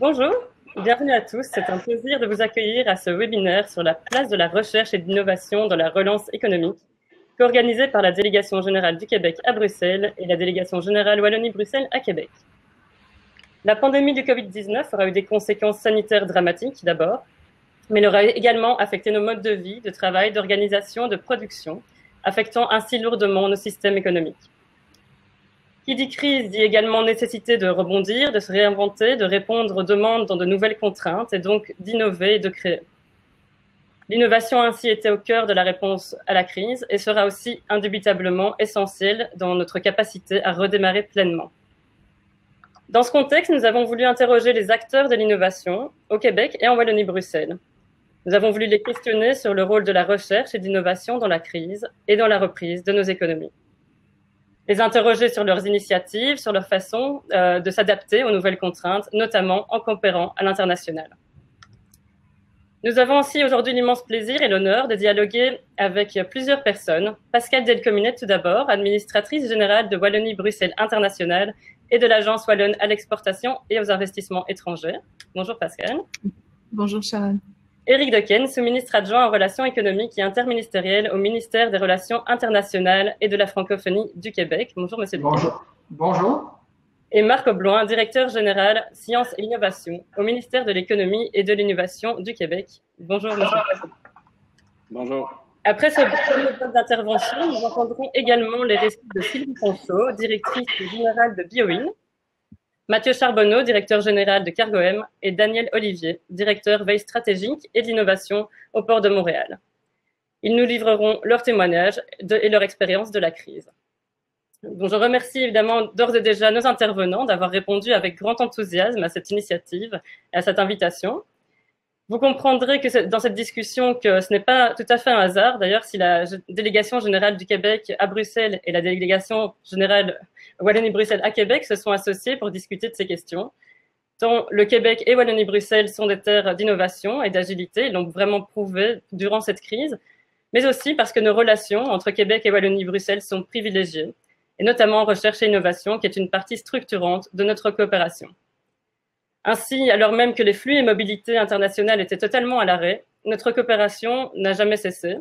Bonjour, bienvenue à tous. C'est un plaisir de vous accueillir à ce webinaire sur la place de la recherche et de l'innovation dans la relance économique, co-organisé par la Délégation générale du Québec à Bruxelles et la Délégation générale Wallonie-Bruxelles à Québec. La pandémie du Covid-19 aura eu des conséquences sanitaires dramatiques d'abord, mais elle aura également affecté nos modes de vie, de travail, d'organisation, de production, affectant ainsi lourdement nos systèmes économiques. Qui dit crise dit également nécessité de rebondir, de se réinventer, de répondre aux demandes dans de nouvelles contraintes et donc d'innover et de créer. L'innovation a ainsi été au cœur de la réponse à la crise et sera aussi indubitablement essentielle dans notre capacité à redémarrer pleinement. Dans ce contexte, nous avons voulu interroger les acteurs de l'innovation au Québec et en Wallonie-Bruxelles. Nous avons voulu les questionner sur le rôle de la recherche et de l'innovation dans la crise et dans la reprise de nos économies. Les interroger sur leurs initiatives, sur leur façon de s'adapter aux nouvelles contraintes, notamment en coopérant à l'international. Nous avons aussi aujourd'hui l'immense plaisir et l'honneur de dialoguer avec plusieurs personnes. Pascale Delcominet, tout d'abord, administratrice générale de Wallonie-Bruxelles International et de l'Agence Wallonne à l'exportation et aux investissements étrangers. Bonjour Pascale. Bonjour Sharon. Éric Dequesne, sous-ministre adjoint aux relations économiques et interministérielles au ministère des Relations internationales et de la francophonie du Québec. Bonjour Monsieur Dequesne. Bonjour. Bonjour. Et Marc Obloin, directeur général Sciences et Innovation au ministère de l'Économie et de l'Innovation du Québec. Bonjour Monsieur Dequesne. Bonjour. Après ce premier bloc d'intervention, nous entendrons également les récits de Sylvie Ponceau, directrice générale de BioIn, Mathieu Charbonneau, directeur général de Cargoem, et Daniel Olivier, directeur veille stratégique et d'innovation au port de Montréal. Ils nous livreront leurs témoignages et leur expérience de la crise. Donc, je remercie évidemment d'ores et déjà nos intervenants d'avoir répondu avec grand enthousiasme à cette initiative et à cette invitation. Vous comprendrez que dans cette discussion que ce n'est pas tout à fait un hasard, d'ailleurs, si la délégation générale du Québec à Bruxelles et la délégation générale Wallonie-Bruxelles à Québec se sont associées pour discuter de ces questions. Tant le Québec et Wallonie-Bruxelles sont des terres d'innovation et d'agilité, ils l'ont vraiment prouvé durant cette crise, mais aussi parce que nos relations entre Québec et Wallonie-Bruxelles sont privilégiées, et notamment en recherche et innovation, qui est une partie structurante de notre coopération. Ainsi, alors même que les flux et mobilités internationales étaient totalement à l'arrêt, notre coopération n'a jamais cessé.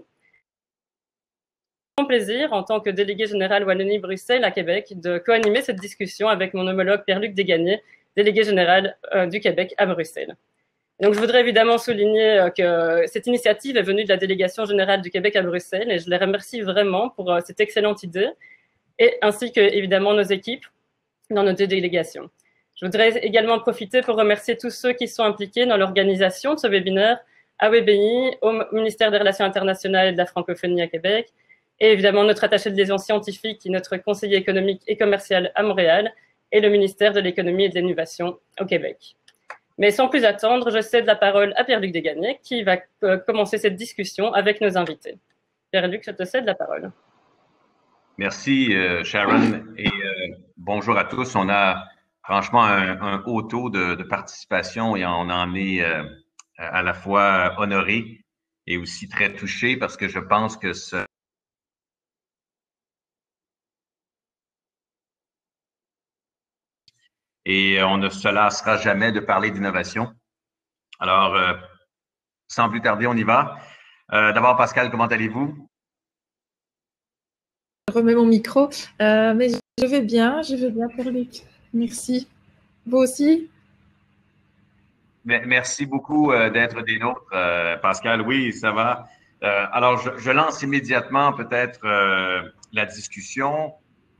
C'est mon plaisir, en tant que délégué général Wallonie-Bruxelles à Québec, de co-animer cette discussion avec mon homologue Pierre-Luc Desgagnés, délégué général du Québec à Bruxelles. Et donc, je voudrais évidemment souligner que cette initiative est venue de la délégation générale du Québec à Bruxelles et je les remercie vraiment pour cette excellente idée, et ainsi que, évidemment, nos équipes dans nos deux délégations. Je voudrais également profiter pour remercier tous ceux qui sont impliqués dans l'organisation de ce webinaire à WBI, au ministère des Relations internationales et de la francophonie à Québec, et évidemment notre attaché de liaison scientifique et notre conseiller économique et commercial à Montréal, et le ministère de l'Économie et de l'Innovation au Québec. Mais sans plus attendre, je cède la parole à Pierre-Luc Desgagnés qui va commencer cette discussion avec nos invités. Pierre-Luc, je te cède la parole. Merci Sharon et bonjour à tous. On a franchement un haut taux de participation et on en est à la fois honoré et aussi très touché parce que je pense que et on ne se lassera jamais de parler d'innovation. Alors, sans plus tarder, on y va. D'abord, Pascal, comment allez-vous? Je remets mon micro, mais je vais bien, Pierre-Luc. Merci. Vous aussi? Merci beaucoup d'être des nôtres, Pascal. Oui, ça va. Alors, je lance immédiatement peut-être la discussion.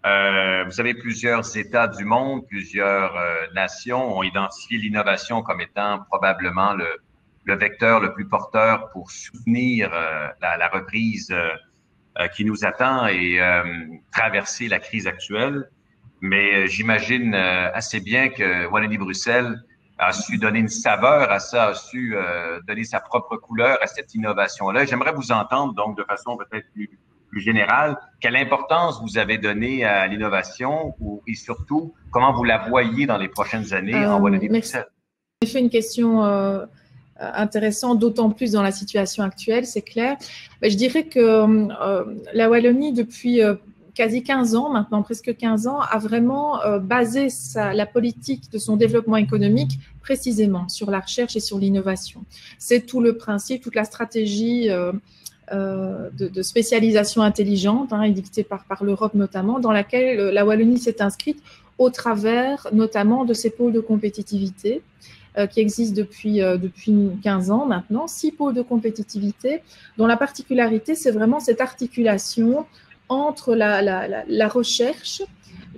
Vous savez, plusieurs États du monde, plusieurs nations ont identifié l'innovation comme étant probablement le vecteur le plus porteur pour soutenir la reprise qui nous attend et traverser la crise actuelle. Mais j'imagine assez bien que Wallonie-Bruxelles a su donner une saveur à ça, a su donner sa propre couleur à cette innovation-là. J'aimerais vous entendre donc de façon peut-être plus générale, quelle importance vous avez donnée à l'innovation et surtout, comment vous la voyez dans les prochaines années en Wallonie-Bruxelles? J'ai fait une question intéressante, d'autant plus dans la situation actuelle, c'est clair. Je dirais que la Wallonie, depuis quasi 15 ans, maintenant presque 15 ans, a vraiment basé la politique de son développement économique précisément sur la recherche et sur l'innovation. C'est tout le principe, toute la stratégie de spécialisation intelligente, édictée par l'Europe notamment, dans laquelle la Wallonie s'est inscrite au travers notamment de ces pôles de compétitivité qui existent depuis 15 ans maintenant, 6 pôles de compétitivité, dont la particularité, c'est vraiment cette articulation entre la recherche,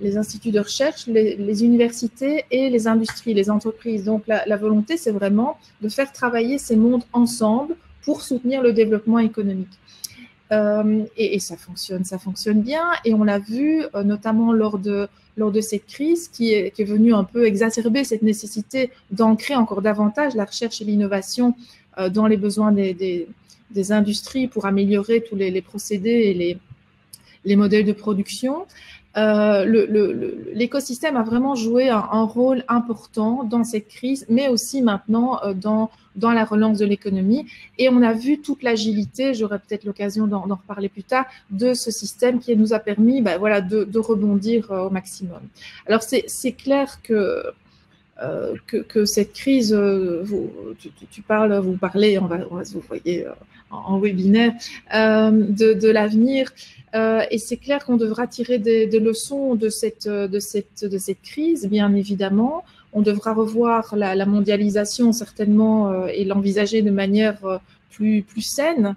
les instituts de recherche, les universités et les industries, les entreprises. Donc la volonté, c'est vraiment de faire travailler ces mondes ensemble pour soutenir le développement économique. Et ça fonctionne bien. Et on l'a vu notamment lors de cette crise qui est venue un peu exacerber cette nécessité d'ancrer encore davantage la recherche et l'innovation dans les besoins des industries pour améliorer tous les procédés et les modèles de production. L'écosystème a vraiment joué un rôle important dans cette crise, mais aussi maintenant dans la relance de l'économie. Et on a vu toute l'agilité, j'aurai peut-être l'occasion d'en reparler plus tard, de ce système qui nous a permis de rebondir au maximum. Alors c'est clair que cette crise, vous parlez, vous voyez en webinaire, de l'avenir. Et c'est clair qu'on devra tirer des leçons de cette crise, bien évidemment. On devra revoir la mondialisation certainement et l'envisager de manière plus saine,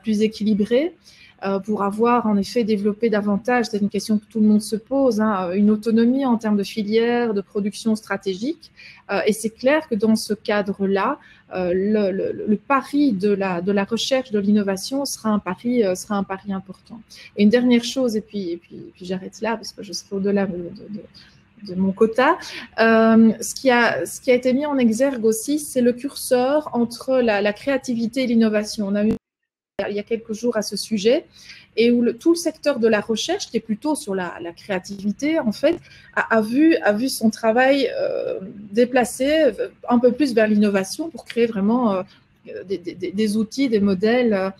plus équilibrée, pour avoir en effet développé davantage, c'est une question que tout le monde se pose, une autonomie en termes de filière, de production stratégique. Et c'est clair que dans ce cadre-là, le pari de la recherche, de l'innovation sera un pari important. Et une dernière chose, et puis j'arrête là parce que je serai au-delà de mon quota. Ce qui a été mis en exergue aussi, c'est le curseur entre la créativité et l'innovation. On a eu il y a quelques jours à ce sujet, et où tout le secteur de la recherche, qui est plutôt sur la créativité, en fait, a vu son travail déplacé un peu plus vers l'innovation pour créer vraiment des outils, des modèles,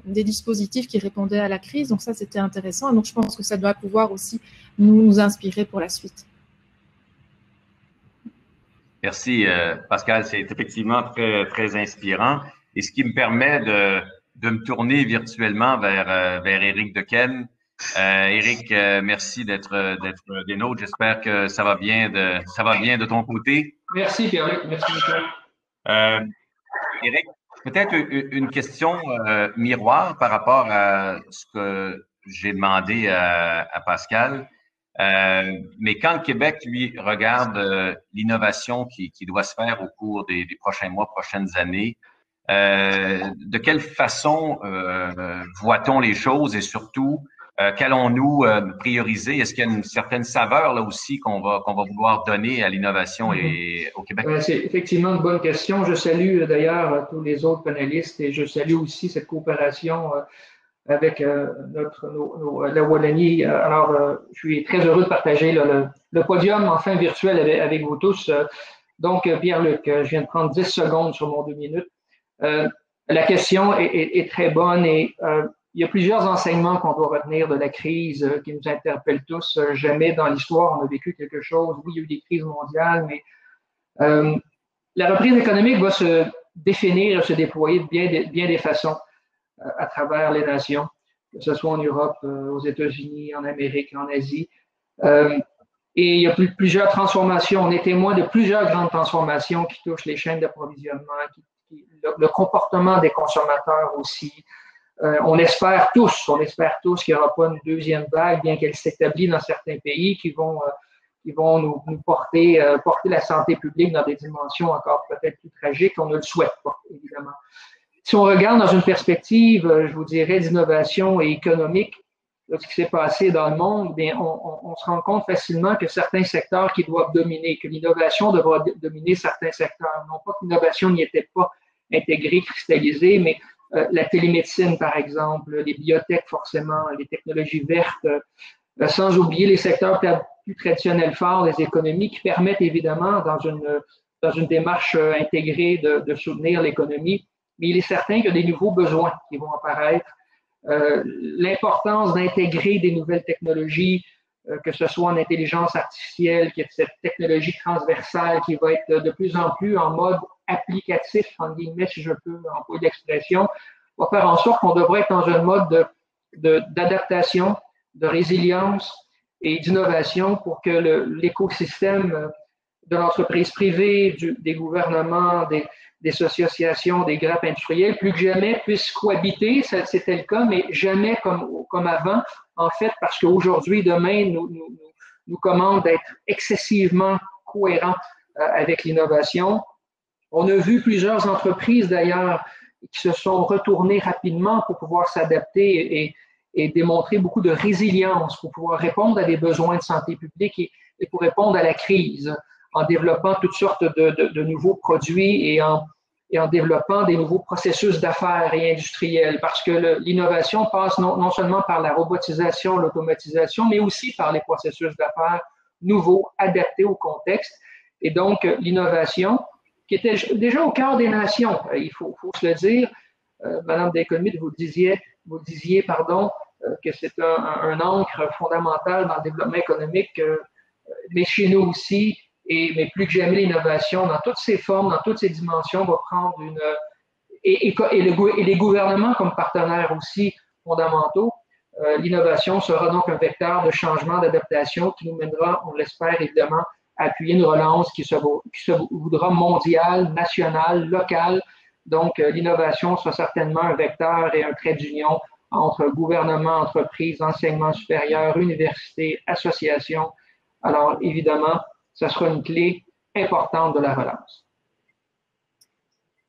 des dispositifs qui répondaient à la crise. Donc ça, c'était intéressant. Donc je pense que ça doit pouvoir aussi nous inspirer pour la suite. Merci, Pascal. C'est effectivement très, très inspirant. Et ce qui me permet de me tourner virtuellement vers Éric Dequesne. Éric, merci d'être des nôtres. J'espère que ça va bien de ton côté. Merci, Pierre-Luc. Merci, Michel. Éric, peut-être une question miroir par rapport à ce que j'ai demandé à Pascal. Mais quand le Québec, lui, regarde l'innovation qui doit se faire au cours des prochains mois, prochaines années, de quelle façon voit-on les choses et surtout, qu'allons-nous prioriser? Est-ce qu'il y a une certaine saveur là aussi qu'on va vouloir donner à l'innovation et au Québec? C'est effectivement une bonne question. Je salue d'ailleurs tous les autres panélistes et je salue aussi cette coopération avec la Wallonie. Alors, je suis très heureux de partager le podium enfin virtuel avec vous tous. Donc, Pierre-Luc, je viens de prendre 10 secondes sur mon 2 minutes. La question est très bonne et il y a plusieurs enseignements qu'on doit retenir de la crise qui nous interpellent tous. Jamais dans l'histoire on a vécu quelque chose. Oui, il y a eu des crises mondiales, mais la reprise économique va se définir et se déployer de bien des façons à travers les nations, que ce soit en Europe, aux États-Unis, en Amérique, en Asie. Et il y a plusieurs transformations. On est témoin de plusieurs grandes transformations qui touchent les chaînes d'approvisionnement, le comportement des consommateurs aussi. On espère tous qu'il n'y aura pas une deuxième vague, bien qu'elle s'établit dans certains pays qui vont nous porter la santé publique dans des dimensions encore peut-être plus tragiques. On ne le souhaite pas, évidemment. Si on regarde dans une perspective, je vous dirais, d'innovation et économique, de ce qui s'est passé dans le monde, bien, on se rend compte facilement que certains secteurs qui doivent dominer, que l'innovation devra dominer certains secteurs. Non pas que l'innovation n'y était pas intégrée, cristallisée, mais la télémédecine, par exemple, les biotech, forcément, les technologies vertes, sans oublier les secteurs plus traditionnels forts des économies qui permettent évidemment, dans une démarche intégrée de soutenir l'économie. Mais il est certain qu'il y a des nouveaux besoins qui vont apparaître. l'importance d'intégrer des nouvelles technologies, que ce soit en intelligence artificielle, qui est cette technologie transversale qui va être de plus en plus en mode applicatif, entre guillemets, si je peux employer l'expression, va faire en sorte qu'on devrait être dans un mode d'adaptation, de résilience et d'innovation pour que l'écosystème de l'entreprise privée, des gouvernements, des associations, des grappes industrielles, plus que jamais puissent cohabiter. C'était le cas, mais jamais comme avant, en fait, parce qu'aujourd'hui, demain, nous commande d'être excessivement cohérents avec l'innovation. On a vu plusieurs entreprises, d'ailleurs, qui se sont retournées rapidement pour pouvoir s'adapter et démontrer beaucoup de résilience pour pouvoir répondre à des besoins de santé publique et pour répondre à la crise en développant toutes sortes de nouveaux produits et en développant des nouveaux processus d'affaires et industriels, parce que l'innovation passe non seulement par la robotisation, l'automatisation, mais aussi par les processus d'affaires nouveaux, adaptés au contexte. Et donc, l'innovation, qui était déjà au cœur des nations, il faut se le dire. Madame Delcomite, vous disiez que c'est un ancre fondamentale dans le développement économique, mais chez nous aussi, mais plus que jamais, l'innovation, dans toutes ses formes, dans toutes ses dimensions, va prendre et les gouvernements comme partenaires aussi fondamentaux. L'innovation sera donc un vecteur de changement, d'adaptation qui nous mènera, on l'espère évidemment, à appuyer une relance qui se voudra mondiale, nationale, locale. Donc, l'innovation sera certainement un vecteur et un trait d'union entre gouvernement, entreprises, enseignement supérieur, universités, associations. Alors, évidemment, ça sera une clé importante de la relance.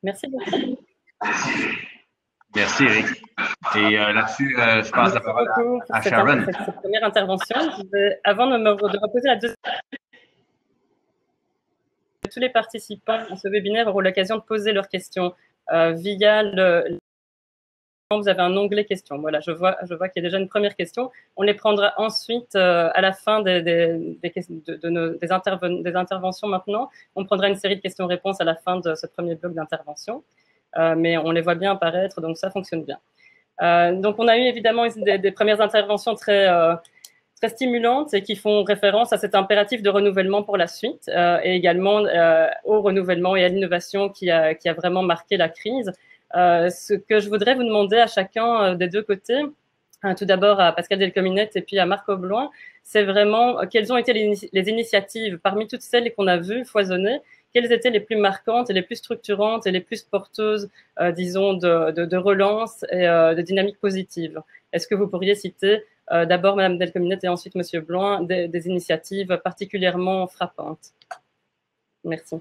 Merci beaucoup. Merci, Eric. Et là-dessus, je passe la parole à Sharon. Cette première intervention. Avant de reposer la deuxième, tous les participants à ce webinaire auront l'occasion de poser leurs questions via vous avez un onglet questions. Voilà, je vois qu'il y a déjà une première question. On les prendra ensuite à la fin des interventions maintenant. On prendra une série de questions-réponses à la fin de ce premier bloc d'intervention. Mais on les voit bien apparaître, donc ça fonctionne bien. Donc, on a eu évidemment des premières interventions très stimulantes et qui font référence à cet impératif de renouvellement pour la suite et également au renouvellement et à l'innovation qui a vraiment marqué la crise. Ce que je voudrais vous demander à chacun des deux côtés, tout d'abord à Pascal Delcominette et puis à Marc Aubloin, c'est vraiment quelles ont été les initiatives parmi toutes celles qu'on a vues foisonner, quelles étaient les plus marquantes et les plus structurantes et les plus porteuses, disons, de relance et de dynamique positive. Est-ce que vous pourriez citer d'abord Madame Delcominette et ensuite Monsieur Bloin des initiatives particulièrement frappantes? Merci.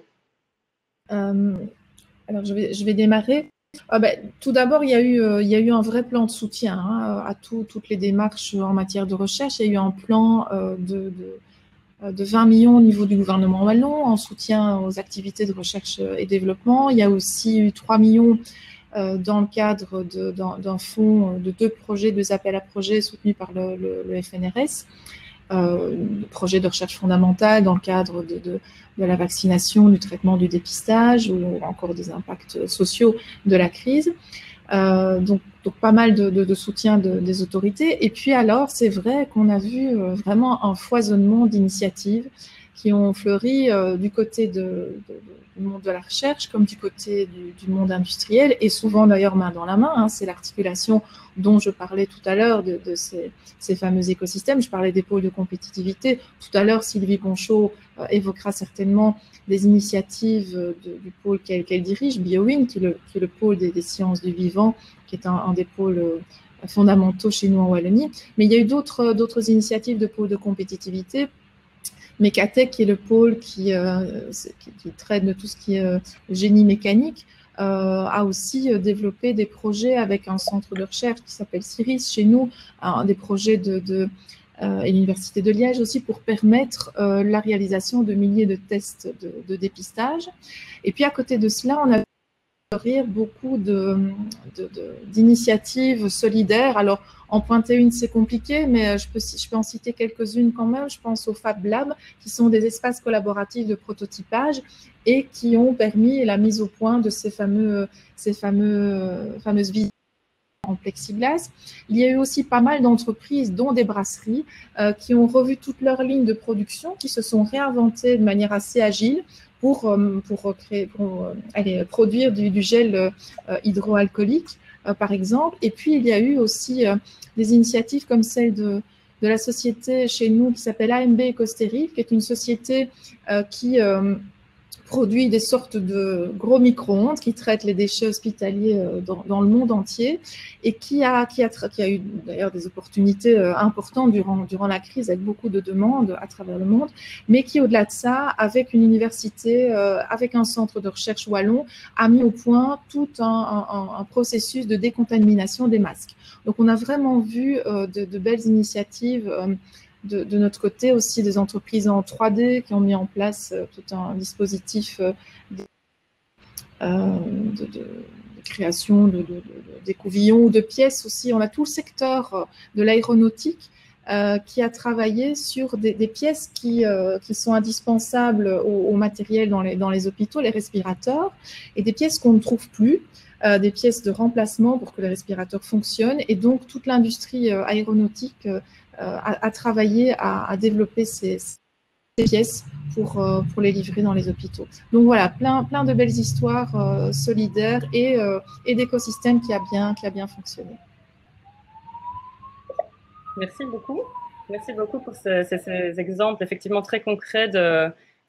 Alors, je vais démarrer. Tout d'abord, il y a eu un vrai plan de soutien à toutes les démarches en matière de recherche. Il y a eu un plan de 20 millions au niveau du gouvernement wallon en soutien aux activités de recherche et développement. Il y a aussi eu 3 millions dans le cadre d'un fonds de 2 appels à projets soutenus par le FNRS. Projets de recherche fondamentale dans le cadre de la vaccination, du traitement du dépistage ou encore des impacts sociaux de la crise. Donc pas mal de soutien des autorités. Et puis alors, c'est vrai qu'on a vu vraiment un foisonnement d'initiatives qui ont fleuri du côté du monde de la recherche comme du côté du monde industriel et souvent d'ailleurs main dans la main. C'est l'articulation dont je parlais tout à l'heure de ces fameux écosystèmes. Je parlais des pôles de compétitivité. Tout à l'heure, Sylvie Ponchot évoquera certainement des initiatives du pôle qu'elle dirige, BioWin, qui est le pôle des sciences du vivant, qui est un des pôles fondamentaux chez nous en Wallonie. Mais il y a eu d'autres initiatives de pôles de compétitivité. Mecatech, qui est le pôle qui traite de tout ce qui est génie mécanique, a aussi développé des projets avec un centre de recherche qui s'appelle CIRIS chez nous, des projets et l'Université de Liège aussi pour permettre la réalisation de milliers de tests de dépistage. Et puis à côté de cela, on a beaucoup d'initiatives solidaires. Alors, en pointer une, c'est compliqué, mais je peux en citer quelques-unes quand même. Je pense aux Fab Labs, qui sont des espaces collaboratifs de prototypage et qui ont permis la mise au point de ces fameuses visites en plexiglas. Il y a eu aussi pas mal d'entreprises, dont des brasseries, qui ont revu toute leur ligne de production, qui se sont réinventées de manière assez agile pour produire du gel hydroalcoolique, par exemple. Et puis, il y a eu aussi des initiatives comme celle de la société chez nous qui s'appelle AMB Ecostéril, qui est une société qui produit des sortes de gros micro-ondes qui traitent les déchets hospitaliers dans le monde entier et qui a eu d'ailleurs des opportunités importantes durant la crise avec beaucoup de demandes à travers le monde, mais qui au-delà de ça, avec une université, avec un centre de recherche wallon, a mis au point tout un processus de décontamination des masques. Donc on a vraiment vu de belles initiatives de notre côté, aussi des entreprises en 3D qui ont mis en place tout un dispositif de création d'écouvillons ou de pièces aussi. On a tout le secteur de l'aéronautique qui a travaillé sur des pièces qui sont indispensables au matériel dans les hôpitaux, les respirateurs, et des pièces qu'on ne trouve plus, des pièces de remplacement pour que les respirateurs fonctionnent. Et donc, toute l'industrie aéronautique a travaillé à développer ces pièces pour les livrer dans les hôpitaux. Donc voilà, plein de belles histoires solidaires et d'écosystèmes qui a bien fonctionné. Merci beaucoup. Merci beaucoup pour ces exemples effectivement très concrets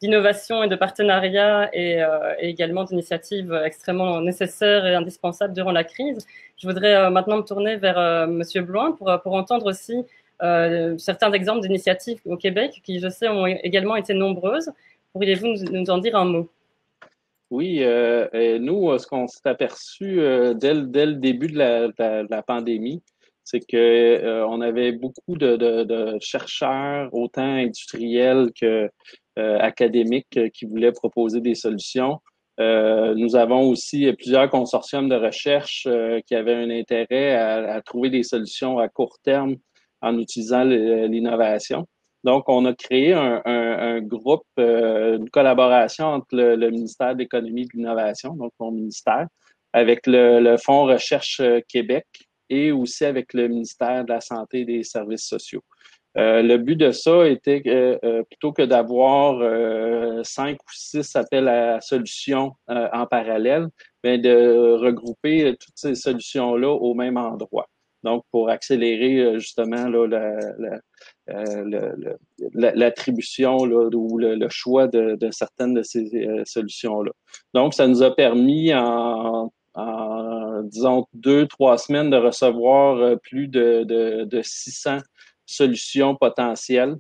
d'innovation et de partenariat et également d'initiatives extrêmement nécessaires et indispensables durant la crise. Je voudrais maintenant me tourner vers Monsieur Bloin pour entendre aussi certains exemples d'initiatives au Québec qui, je sais, ont également été nombreuses. Pourriez-vous nous en dire un mot? Oui, nous, ce qu'on s'est aperçu dès le début de la pandémie, c'est que on avait beaucoup de chercheurs, autant industriels que académiques, qui voulaient proposer des solutions. Nous avons aussi plusieurs consortiums de recherche qui avaient un intérêt à trouver des solutions à court terme en utilisant l'innovation. Donc, on a créé un groupe, une collaboration entre le ministère de l'Économie et de l'Innovation, donc mon ministère, avec le Fonds Recherche Québec et aussi avec le ministère de la Santé et des Services sociaux. Le but de ça était plutôt que d'avoir 5 ou 6 appels à solutions en parallèle, mais de regrouper toutes ces solutions-là au même endroit. Donc, pour accélérer justement là, l'attribution ou le choix de certaines de ces solutions-là. Donc, ça nous a permis en disons, 2-3 semaines de recevoir plus de 600 solutions potentielles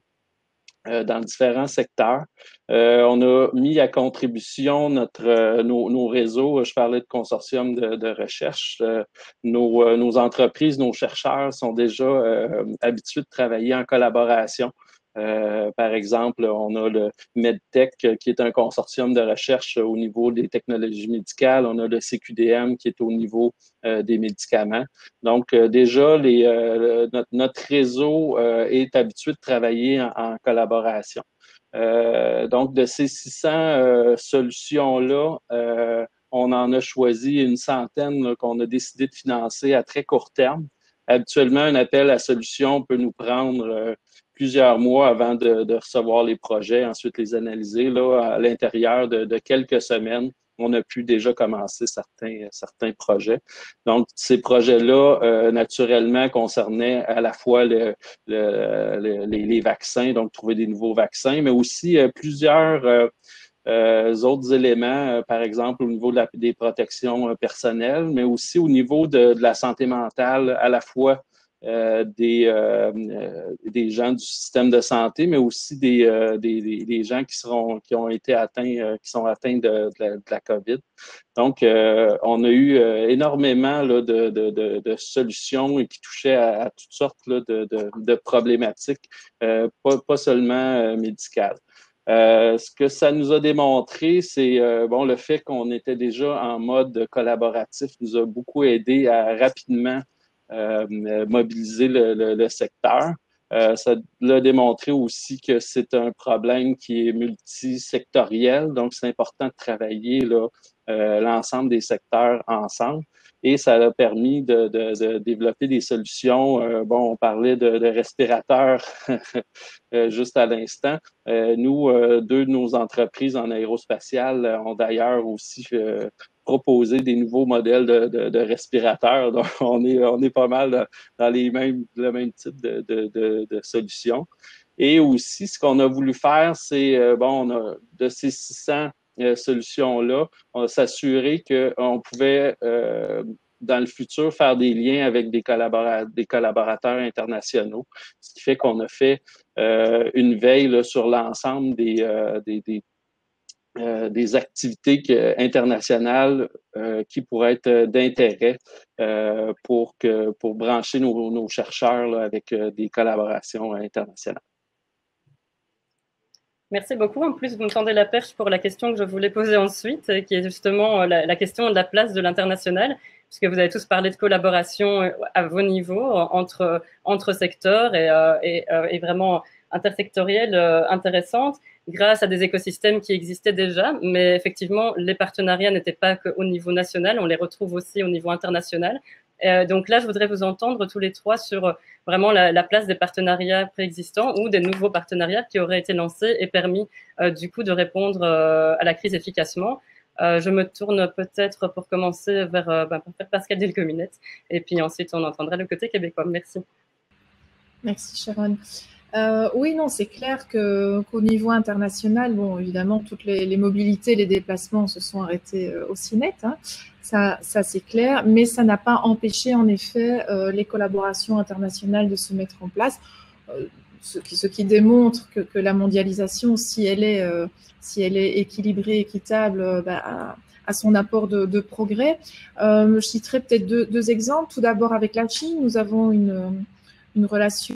dans différents secteurs. On a mis à contribution nos réseaux. Je parlais de consortium de recherche. Nos entreprises, nos chercheurs sont déjà habitués de travailler en collaboration. Par exemple, on a le MedTech, qui est un consortium de recherche au niveau des technologies médicales. On a le CQDM, qui est au niveau des médicaments. Donc, déjà, notre réseau est habitué de travailler en collaboration. Donc, de ces 600 solutions-là, on en a choisi une centaine qu'on a décidé de financer à très court terme. Habituellement, un appel à solution peut nous prendre plusieurs mois avant de recevoir les projets, ensuite les analyser. Là, à l'intérieur de quelques semaines, on a pu déjà commencer certains projets. Donc, ces projets-là, naturellement, concernaient à la fois les vaccins, donc trouver des nouveaux vaccins, mais aussi plusieurs autres éléments, par exemple au niveau des protections personnelles, mais aussi au niveau de la santé mentale, à la fois des gens du système de santé, mais aussi des gens qui ont été atteints, qui sont atteints de la COVID. Donc, on a eu énormément là, de solutions qui touchaient à toutes sortes là, de problématiques, pas seulement médicales. Ce que ça nous a démontré, c'est le fait qu'on était déjà en mode collaboratif nous a beaucoup aidé à rapidement mobiliser le secteur. Ça l'a démontré aussi que c'est un problème qui est multisectoriel, donc c'est important de travailler là, l'ensemble des secteurs ensemble. et ça a permis de développer des solutions. Bon, on parlait de respirateurs juste à l'instant. Nous, deux de nos entreprises en aérospatiale ont d'ailleurs aussi proposer des nouveaux modèles de respirateurs. Donc, on est pas mal dans le même type de solutions. Et aussi, ce qu'on a voulu faire, c'est, bon, on a, de ces 600 solutions-là, on a s'assuré qu'on pouvait, dans le futur, faire des liens avec des collaborateurs internationaux, ce qui fait qu'on a fait une veille là, sur l'ensemble des activités internationales qui pourraient être d'intérêt pour brancher nos chercheurs là, avec des collaborations internationales. Merci beaucoup. En plus, vous me tendez la perche pour la question que je voulais poser ensuite, qui est justement la question de la place de l'international, puisque vous avez tous parlé de collaboration à vos niveaux, entre secteurs et vraiment intersectorielle intéressante, grâce à des écosystèmes qui existaient déjà. Mais effectivement, les partenariats n'étaient pas qu'au niveau national, on les retrouve aussi au niveau international. Donc là, je voudrais vous entendre tous les trois sur vraiment la place des partenariats préexistants ou des nouveaux partenariats qui auraient été lancés et permis du coup de répondre à la crise efficacement. Je me tourne peut-être pour commencer vers Pascal Delcominette et puis ensuite on entendra le côté québécois. Merci. Merci Sharon. Oui, non, c'est clair qu'au niveau international, bon, évidemment, toutes les mobilités, les déplacements se sont arrêtés aussi net, hein. Ça c'est clair, mais ça n'a pas empêché, en effet, les collaborations internationales de se mettre en place, ce qui démontre que la mondialisation, si elle est équilibrée, équitable, à son apport de progrès. Je citerai peut-être deux exemples. Tout d'abord, avec la Chine, nous avons une relation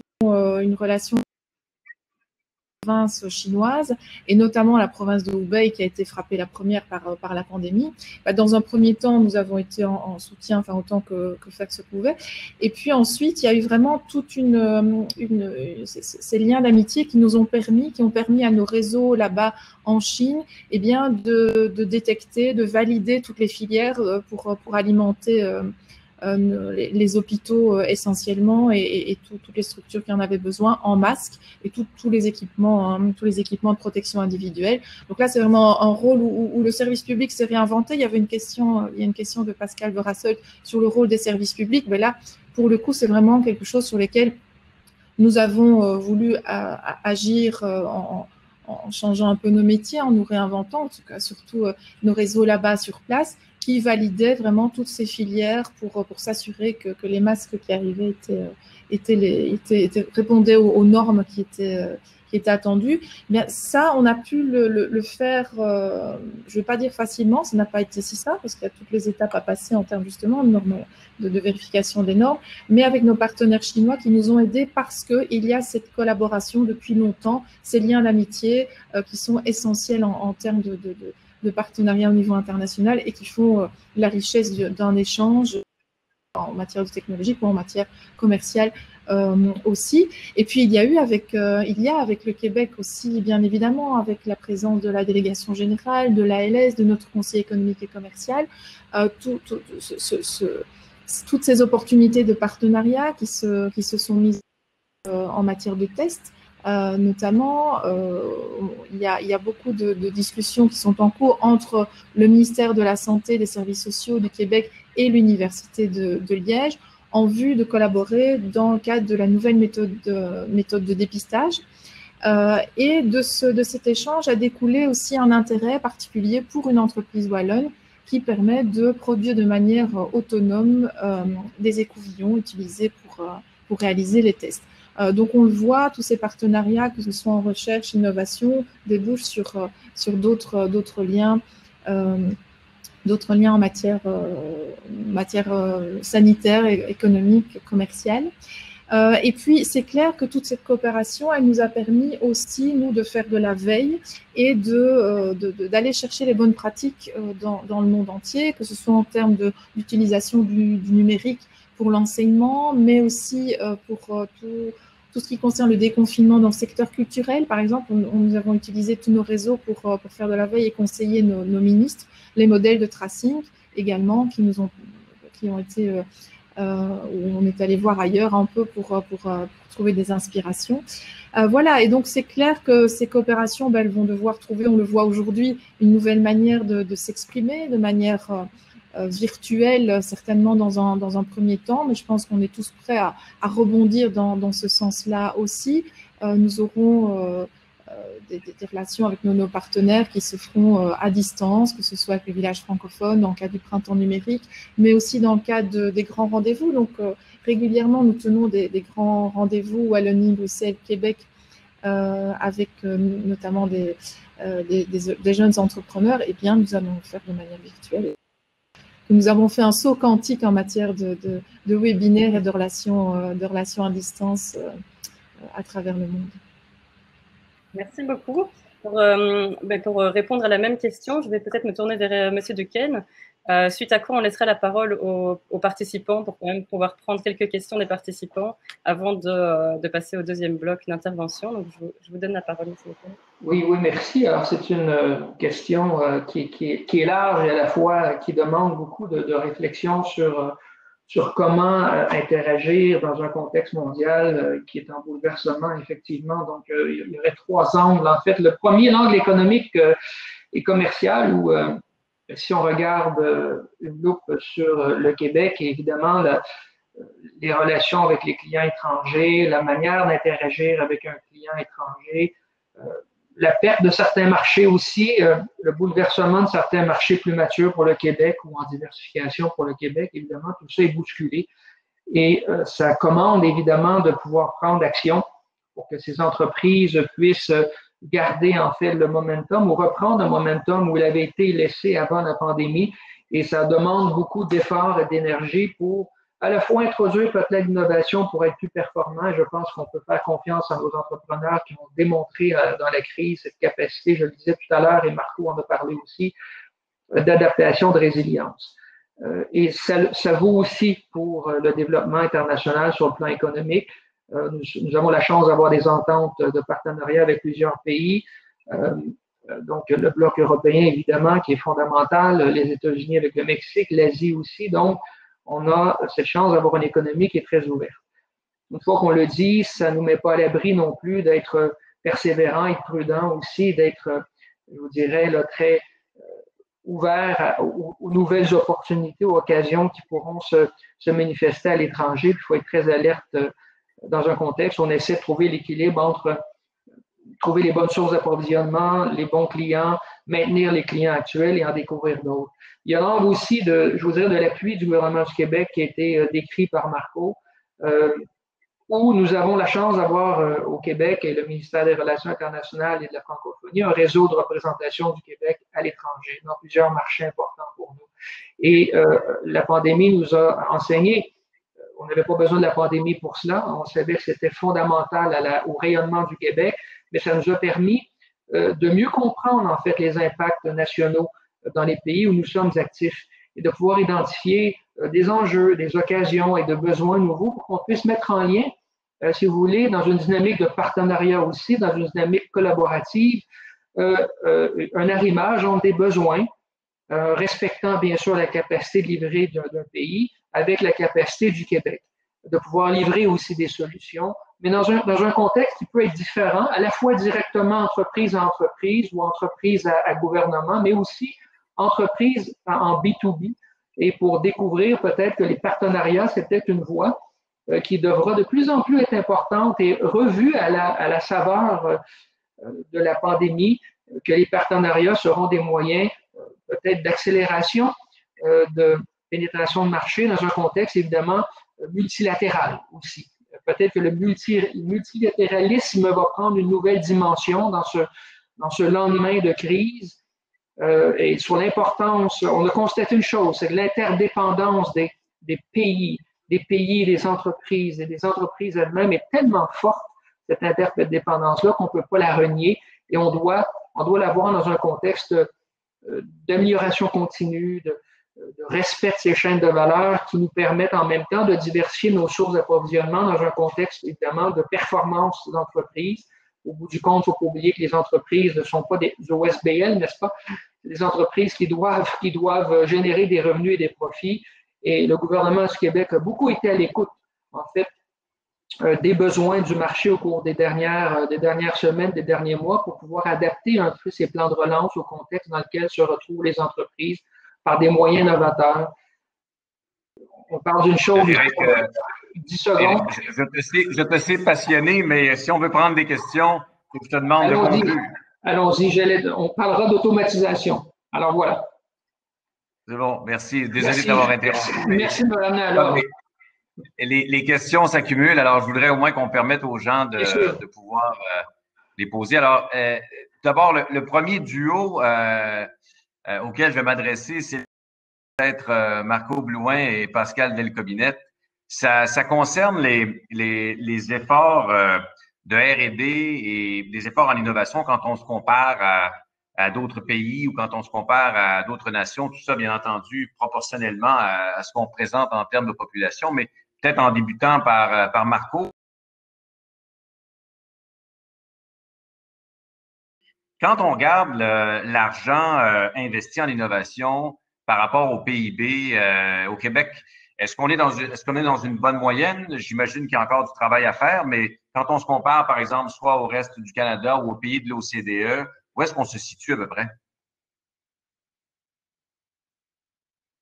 chinoise, et notamment la province de Hubei qui a été frappée la première par la pandémie. Dans un premier temps, nous avons été en soutien, enfin autant que faire se pouvait. Et puis ensuite, il y a eu vraiment toute ces liens d'amitié qui ont permis à nos réseaux là-bas en Chine, eh bien, de détecter, de valider toutes les filières pour alimenter les hôpitaux essentiellement et toutes les structures qui en avaient besoin en masques et tous les équipements de protection individuelle. Donc là, c'est vraiment un rôle où le service public s'est réinventé. Il y a une question de Pascal Verhassel sur le rôle des services publics. Mais là, pour le coup, c'est vraiment quelque chose sur lequel nous avons voulu agir en changeant un peu nos métiers, en nous réinventant, en tout cas surtout nos réseaux là-bas sur place, qui validait vraiment toutes ces filières pour s'assurer que les masques qui arrivaient répondaient aux normes qui étaient attendues. Bien, ça, on a pu le faire, je ne vais pas dire facilement, ça n'a pas été si simple, parce qu'il y a toutes les étapes à passer en termes justement de normes, de vérification des normes, mais avec nos partenaires chinois qui nous ont aidés parce qu'il y a cette collaboration depuis longtemps, ces liens d'amitié qui sont essentiels en termes de partenariat au niveau international et qui font la richesse d'un échange en matière de technologie ou en matière commerciale aussi. Et puis il y a avec le Québec aussi, bien évidemment, avec la présence de la délégation générale, de l'ALS, de notre conseil économique et commercial, toutes ces opportunités de partenariat qui se sont mises en matière de tests. Notamment, il y a beaucoup de discussions qui sont en cours entre le ministère de la Santé et des Services sociaux du Québec et l'Université de Liège en vue de collaborer dans le cadre de la nouvelle méthode de dépistage. Et de cet échange a découlé aussi un intérêt particulier pour une entreprise wallonne qui permet de produire de manière autonome des écouvillons utilisés pour réaliser les tests. Donc, on le voit, tous ces partenariats, que ce soit en recherche, innovation, débouchent sur d'autres liens en matière sanitaire, économique, commerciale. Et puis, c'est clair que toute cette coopération, elle nous a permis aussi, nous, de faire de la veille et d'aller chercher les bonnes pratiques dans le monde entier, que ce soit en termes d'utilisation du numérique pour l'enseignement, mais aussi pour tout ce qui concerne le déconfinement dans le secteur culturel. Par exemple, nous avons utilisé tous nos réseaux pour faire de la veille et conseiller nos ministres, les modèles de tracing également qui qui ont été, où on est allé voir ailleurs un peu pour trouver des inspirations. Voilà, et donc c'est clair que ces coopérations, elles vont devoir trouver, on le voit aujourd'hui, une nouvelle manière de s'exprimer, de manière virtuelle, certainement dans un premier temps, mais je pense qu'on est tous prêts à rebondir dans ce sens-là aussi. Nous aurons des relations avec nos partenaires qui se feront à distance, que ce soit avec les villages francophones, dans le cadre du printemps numérique, mais aussi dans le cadre des grands rendez-vous. Donc, régulièrement, nous tenons des grands rendez-vous, Wallonie, Bruxelles, Québec, avec notamment des jeunes entrepreneurs. Eh bien, nous allons le faire de manière virtuelle. Nous avons fait un saut quantique en matière de webinaires et de relations à distance à travers le monde. Merci beaucoup. Pour répondre à la même question, je vais peut-être me tourner vers Monsieur Duquesne, suite à quoi on laissera la parole aux participants pour quand même pouvoir prendre quelques questions des participants avant de passer au deuxième bloc d'intervention. Donc, je vous donne la parole, Monsieur Duquesne. Oui, merci. Alors, c'est une question qui est large et à la fois qui demande beaucoup de réflexion sur comment interagir dans un contexte mondial qui est en bouleversement, effectivement. Donc, il y aurait 3 angles. En fait, le premier, l'angle économique et commercial, où si on regarde une loupe sur le Québec, évidemment, les relations avec les clients étrangers, la manière d'interagir avec un client étranger, la perte de certains marchés aussi, le bouleversement de certains marchés plus matures pour le Québec ou en diversification pour le Québec, évidemment, tout ça est bousculé. Et ça commande évidemment de pouvoir prendre action pour que ces entreprises puissent garder en fait le momentum ou reprendre un momentum où il avait été laissé avant la pandémie. Et ça demande beaucoup d'efforts et d'énergie pour à la fois introduire peut-être l'innovation pour être plus performant. Je pense qu'on peut faire confiance à nos entrepreneurs qui ont démontré dans la crise cette capacité, je le disais tout à l'heure, et Marco en a parlé aussi, d'adaptation, de résilience. Et ça vaut aussi pour le développement international sur le plan économique. Nous avons la chance d'avoir des ententes de partenariat avec plusieurs pays. Donc, le bloc européen, évidemment, qui est fondamental, les États-Unis avec le Mexique, l'Asie aussi. Donc, on a cette chance d'avoir une économie qui est très ouverte. Une fois qu'on le dit, ça ne nous met pas à l'abri non plus d'être persévérant et prudent aussi, d'être, je vous dirais, là, très ouvert aux nouvelles opportunités, aux occasions qui pourront se manifester à l'étranger. Il faut être très alerte dans un contexte où on essaie de trouver l'équilibre entre trouver les bonnes sources d'approvisionnement, les bons clients, maintenir les clients actuels et en découvrir d'autres. Il y a l'angle aussi je vous dirais, de l'appui du gouvernement du Québec qui a été décrit par Marco, où nous avons la chance d'avoir au Québec et le ministère des Relations internationales et de la francophonie un réseau de représentation du Québec à l'étranger, dans plusieurs marchés importants pour nous. Et la pandémie nous a enseigné, on n'avait pas besoin de la pandémie pour cela, on savait que c'était fondamental au rayonnement du Québec, mais ça nous a permis de mieux comprendre en fait les impacts nationaux dans les pays où nous sommes actifs et de pouvoir identifier des enjeux, des occasions et de besoins nouveaux pour qu'on puisse mettre en lien, si vous voulez, dans une dynamique de partenariat aussi, dans une dynamique collaborative, un arrimage entre des besoins, respectant bien sûr la capacité de livrer d'un pays avec la capacité du Québec, de pouvoir livrer aussi des solutions, mais dans un contexte qui peut être différent, à la fois directement entreprise à entreprise ou entreprise à gouvernement, mais aussi entreprise en B2B, et pour découvrir peut-être que les partenariats, c'est peut-être une voie qui devra de plus en plus être importante et revue à la saveur de la pandémie, que les partenariats seront des moyens peut-être d'accélération de pénétration de marché dans un contexte évidemment multilatéral aussi. Peut-être que le multilatéralisme va prendre une nouvelle dimension dans ce lendemain de crise. Et sur l'importance, on a constaté une chose, c'est que l'interdépendance des pays, des entreprises et des entreprises elles-mêmes est tellement forte, cette interdépendance-là, qu'on ne peut pas la renier et on doit la voir dans un contexte d'amélioration continue, de respect de ces chaînes de valeur qui nous permettent en même temps de diversifier nos sources d'approvisionnement dans un contexte évidemment de performance d'entreprise. Au bout du compte, il ne faut pas oublier que les entreprises ne sont pas des OSBL, n'est-ce pas? C'est des entreprises qui doivent générer des revenus et des profits. Et le gouvernement du Québec a beaucoup été à l'écoute, en fait, des besoins du marché au cours des dernières semaines, des derniers mois, pour pouvoir adapter un peu ces plans de relance au contexte dans lequel se retrouvent les entreprises par des moyens novateurs. On parle d'une chose, Éric, 10 secondes. Je te sais passionné, mais si on veut prendre des questions, faut que je te demande de conclure. Allons-y, on parlera d'automatisation. Alors voilà. C'est bon, merci. Désolé d'avoir interrompu. Merci de me ramener à l'ordre. Les questions s'accumulent, alors je voudrais au moins qu'on permette aux gens de pouvoir les poser. Alors, d'abord, le premier duo auquel je vais m'adresser, c'est peut-être Marco Blouin et Pascal Delcobinette. Ça concerne les efforts de R&D et des efforts en innovation quand on se compare à d'autres pays ou quand on se compare à d'autres nations, tout ça, bien entendu, proportionnellement à ce qu'on présente en termes de population, mais peut-être en débutant par Marco. Quand on regarde l'argent investi en innovation par rapport au PIB au Québec, est-ce qu'on est dans une bonne moyenne? J'imagine qu'il y a encore du travail à faire, mais quand on se compare, par exemple, soit au reste du Canada ou aux pays de l'OCDE, où est-ce qu'on se situe à peu près?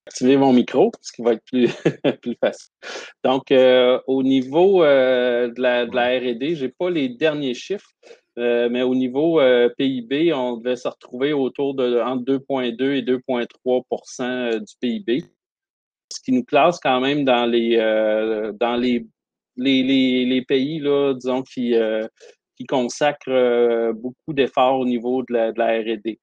Activer mon micro, ce qui va être plus facile. Donc, au niveau de la R&D, j'ai pas les derniers chiffres, mais au niveau PIB, on devait se retrouver autour de entre 2,2 et 2,3 du PIB, ce qui nous classe quand même dans les pays là, disons qui consacrent beaucoup d'efforts au niveau de la R&D.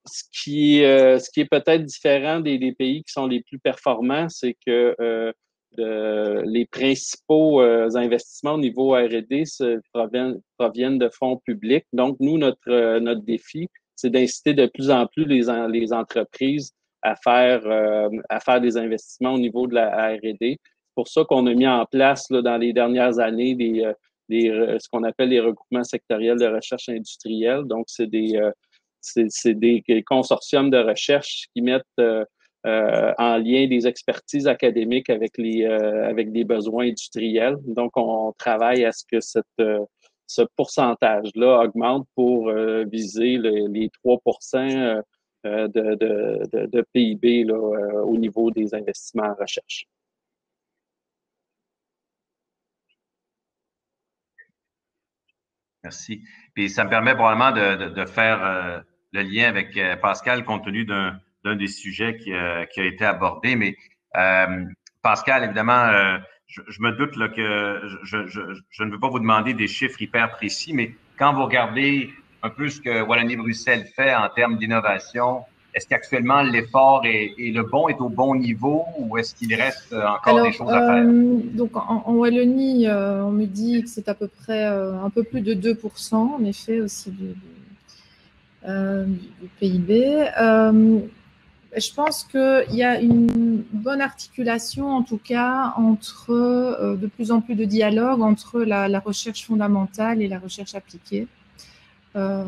Ce qui est peut-être différent des pays qui sont les plus performants, c'est que les principaux investissements au niveau R&D proviennent de fonds publics. Donc, nous, notre défi, c'est d'inciter de plus en plus les entreprises à faire des investissements au niveau de la R&D. C'est pour ça qu'on a mis en place là, dans les dernières années ce qu'on appelle les regroupements sectoriels de recherche industrielle. Donc, c'est des consortiums de recherche qui mettent en lien des expertises académiques avec des besoins industriels. Donc, on travaille à ce que ce pourcentage-là augmente pour viser les 3% de PIB là, au niveau des investissements en recherche. Merci. Puis ça me permet probablement de faire le lien avec Pascal compte tenu d'un des sujets qui a été abordé. Mais Pascal, évidemment, je me doute là, que je ne veux pas vous demander des chiffres hyper précis, mais quand vous regardez un peu ce que Wallonie-Bruxelles fait en termes d'innovation, est-ce qu'actuellement l'effort est au bon niveau ou est-ce qu'il reste encore des choses à faire? Donc en Wallonie, on me dit que c'est à peu près un peu plus de 2%, en effet, aussi du PIB. Je pense qu'il y a une bonne articulation, en tout cas, entre de plus en plus de dialogue entre la recherche fondamentale et la recherche appliquée. Là,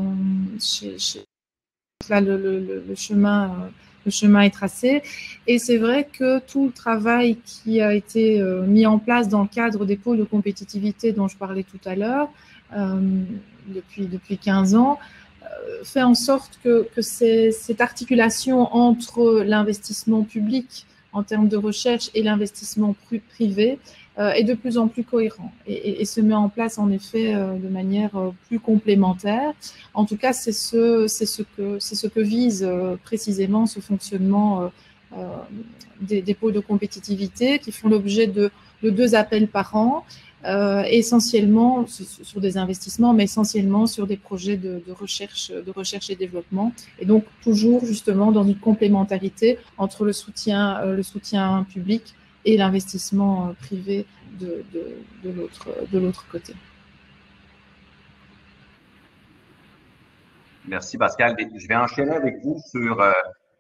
le chemin est tracé. Et c'est vrai que tout le travail qui a été mis en place dans le cadre des pôles de compétitivité dont je parlais tout à l'heure, depuis 15 ans, fait en sorte que cette articulation entre l'investissement public en termes de recherche et l'investissement privé est de plus en plus cohérent et se met en place en effet de manière plus complémentaire. En tout cas, c'est ce que vise précisément ce fonctionnement des pôles de compétitivité qui font l'objet de 2 appels par an. Essentiellement sur des investissements, mais essentiellement sur des projets de recherche et développement. Et donc, toujours justement dans une complémentarité entre le soutien public et l'investissement privé de l'autre côté. Merci, Pascal. Je vais enchaîner avec vous sur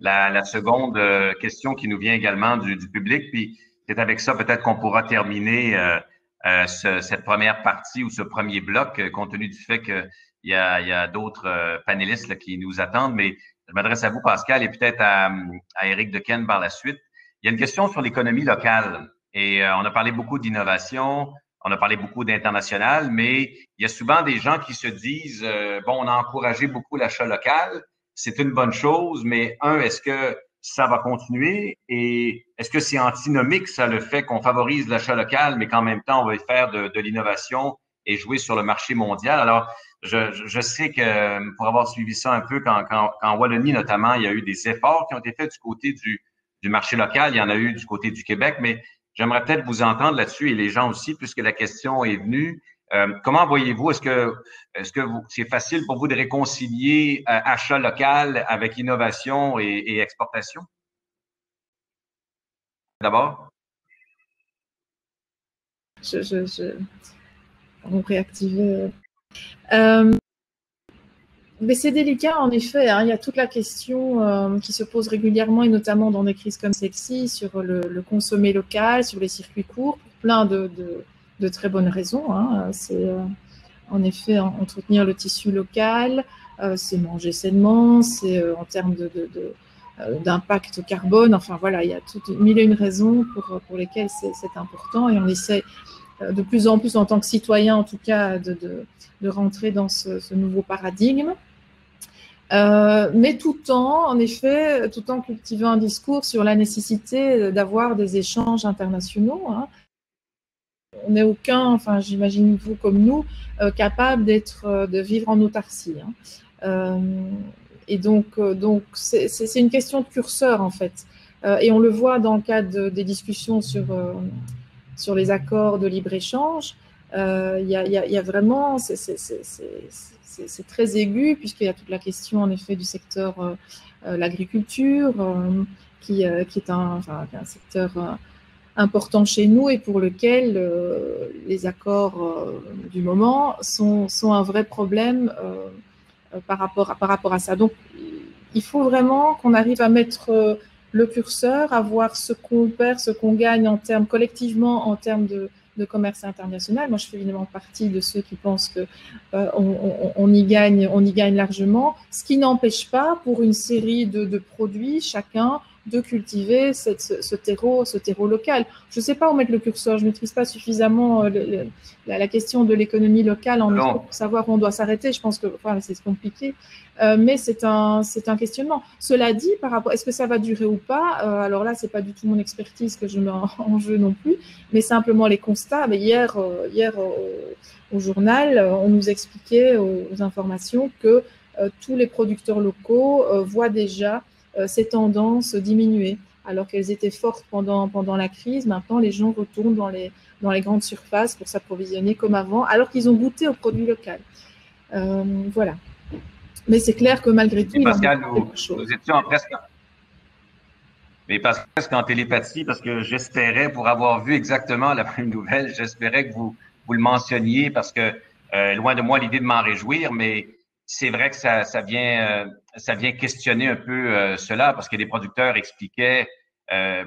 la seconde question qui nous vient également du public. Puis, c'est avec ça peut-être qu'on pourra terminer cette première partie ou ce premier bloc, compte tenu du fait qu'il y a d'autres panélistes là, qui nous attendent. Mais je m'adresse à vous, Pascal, et peut-être à Éric Dequesne par la suite. il y a une question sur l'économie locale. Et on a parlé beaucoup d'innovation, on a parlé beaucoup d'international, mais il y a souvent des gens qui se disent, bon, on a encouragé beaucoup l'achat local, c'est une bonne chose, mais est-ce que ça va continuer? Et est-ce que c'est antinomique, ça, le fait qu'on favorise l'achat local, mais qu'en même temps, on va faire de l'innovation et jouer sur le marché mondial? Alors, je sais que pour avoir suivi ça un peu, quand Wallonie, notamment, il y a eu des efforts qui ont été faits du côté du marché local, il y en a eu du côté du Québec, mais j'aimerais peut-être vous entendre là-dessus et les gens aussi, puisque la question est venue. Comment voyez-vous, est-ce que c'est facile pour vous de réconcilier achat local avec innovation et exportation? D'abord. On réactiver. Mais c'est délicat, en effet. Hein. Il y a toute la question qui se pose régulièrement, et notamment dans des crises comme celle-ci, sur le consommer local, sur les circuits courts, pour plein de très bonnes raisons. Hein. C'est en effet entretenir le tissu local, c'est manger sainement, c'est en termes d'impact carbone. Enfin voilà, il y a toutes mille et une raisons pour lesquelles c'est important, et on essaie de plus en plus en tant que citoyen, en tout cas, de rentrer dans ce nouveau paradigme. Mais tout en cultivant un discours sur la nécessité d'avoir des échanges internationaux. Hein. On n'est aucun, enfin j'imagine vous comme nous, capable de vivre en autarcie. Hein. Et donc c'est une question de curseur en fait. Et on le voit dans le cadre des discussions sur les accords de libre-échange. Il y a vraiment, c'est très aigu, puisqu'il y a toute la question en effet du secteur l'agriculture, qui est un secteur important chez nous, et pour lequel les accords du moment sont un vrai problème par rapport à ça. Donc il faut vraiment qu'on arrive à mettre le curseur, à voir ce qu'on perd, ce qu'on gagne collectivement en termes de commerce international. Moi, je fais évidemment partie de ceux qui pensent que on y gagne largement, ce qui n'empêche pas pour une série de produits, chacun, de cultiver ce terreau local. Je ne sais pas où mettre le curseur, je ne maîtrise pas suffisamment la question de l'économie locale en effet pour savoir où on doit s'arrêter. Je pense que c'est compliqué, mais c'est un questionnement. Cela dit, par rapport, est-ce que ça va durer ou pas, alors là, c'est pas du tout mon expertise que je mets en jeu non plus, mais simplement les constats. Mais hier au journal, on nous expliquait aux informations que tous les producteurs locaux voient déjà ces tendances diminuer, alors qu'elles étaient fortes pendant la crise. Maintenant, les gens retournent dans les grandes surfaces pour s'approvisionner comme avant, alors qu'ils ont goûté aux produits locaux. Voilà. Mais c'est clair que malgré tout, Pascal, nous étions presque en télépathie, parce que j'espérais, pour avoir vu exactement la même nouvelle, j'espérais que vous le mentionniez, parce que loin de moi l'idée de m'en réjouir, mais c'est vrai que ça vient questionner un peu cela, parce que les producteurs expliquaient,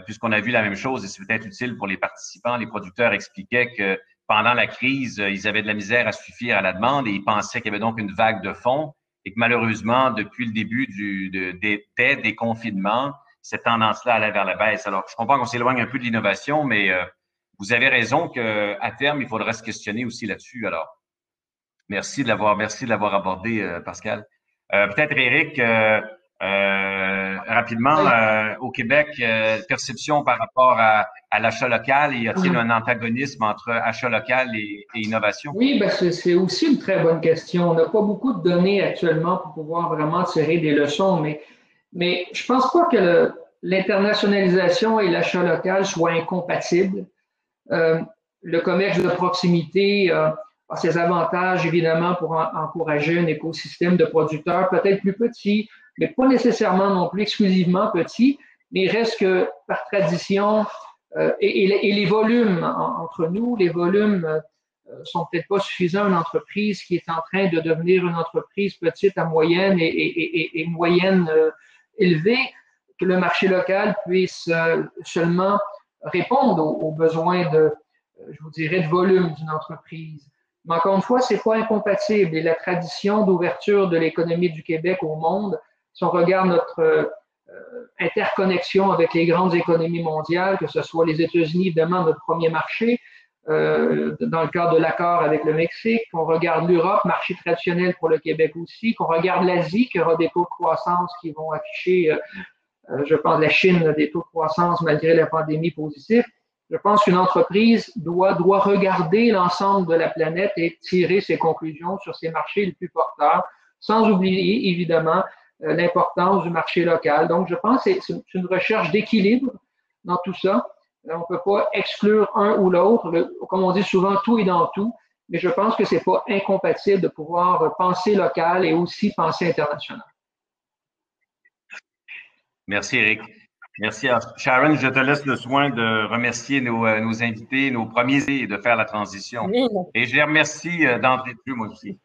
puisqu'on a vu la même chose, et c'est peut-être utile pour les participants, les producteurs expliquaient que pendant la crise, ils avaient de la misère à suffire à la demande, et ils pensaient qu'il y avait donc une vague de fonds, et que malheureusement, depuis le début des confinements, cette tendance-là allait vers la baisse. Alors, je comprends qu'on s'éloigne un peu de l'innovation, mais vous avez raison qu'à terme, il faudra se questionner aussi là-dessus. Alors, merci de l'avoir abordé, Pascal. Peut-être Éric, rapidement, au Québec, perception par rapport à l'achat local, y a-t-il un antagonisme entre achat local et innovation? Oui, ben c'est aussi une très bonne question. On n'a pas beaucoup de données actuellement pour pouvoir vraiment tirer des leçons, mais je pense pas que l'internationalisation et l'achat local soient incompatibles. Le commerce de proximité a ses avantages, évidemment, pour encourager un écosystème de producteurs peut-être plus petits, mais pas nécessairement non plus exclusivement petits, mais il reste que par tradition, et les volumes entre nous, les volumes sont peut-être pas suffisants. Une entreprise qui est en train de devenir une entreprise petite à moyenne et moyenne élevée, que le marché local puisse seulement répondre aux besoins je vous dirais, de volume d'une entreprise. Mais encore une fois, c'est pas incompatible. Et la tradition d'ouverture de l'économie du Québec au monde, si on regarde interconnexion avec les grandes économies mondiales, que ce soit les États-Unis, évidemment, notre premier marché, dans le cadre de l'accord avec le Mexique, qu'on regarde l'Europe, marché traditionnel pour le Québec aussi, qu'on regarde l'Asie, qui aura des taux de croissance qui vont afficher, je pense, la Chine, des taux de croissance malgré la pandémie positifs. Je pense qu'une entreprise doit regarder l'ensemble de la planète et tirer ses conclusions sur ses marchés les plus porteurs, sans oublier, évidemment, l'importance du marché local. Donc, je pense que c'est une recherche d'équilibre dans tout ça. On ne peut pas exclure un ou l'autre. Comme on dit souvent, tout est dans tout. Mais je pense que ce n'est pas incompatible de pouvoir penser local et aussi penser international. Merci, Éric. Merci. Sharon, je te laisse le soin de remercier nos invités, nos premiers et de faire la transition. Oui. Et je les remercie d'entrée de jeu, moi aussi.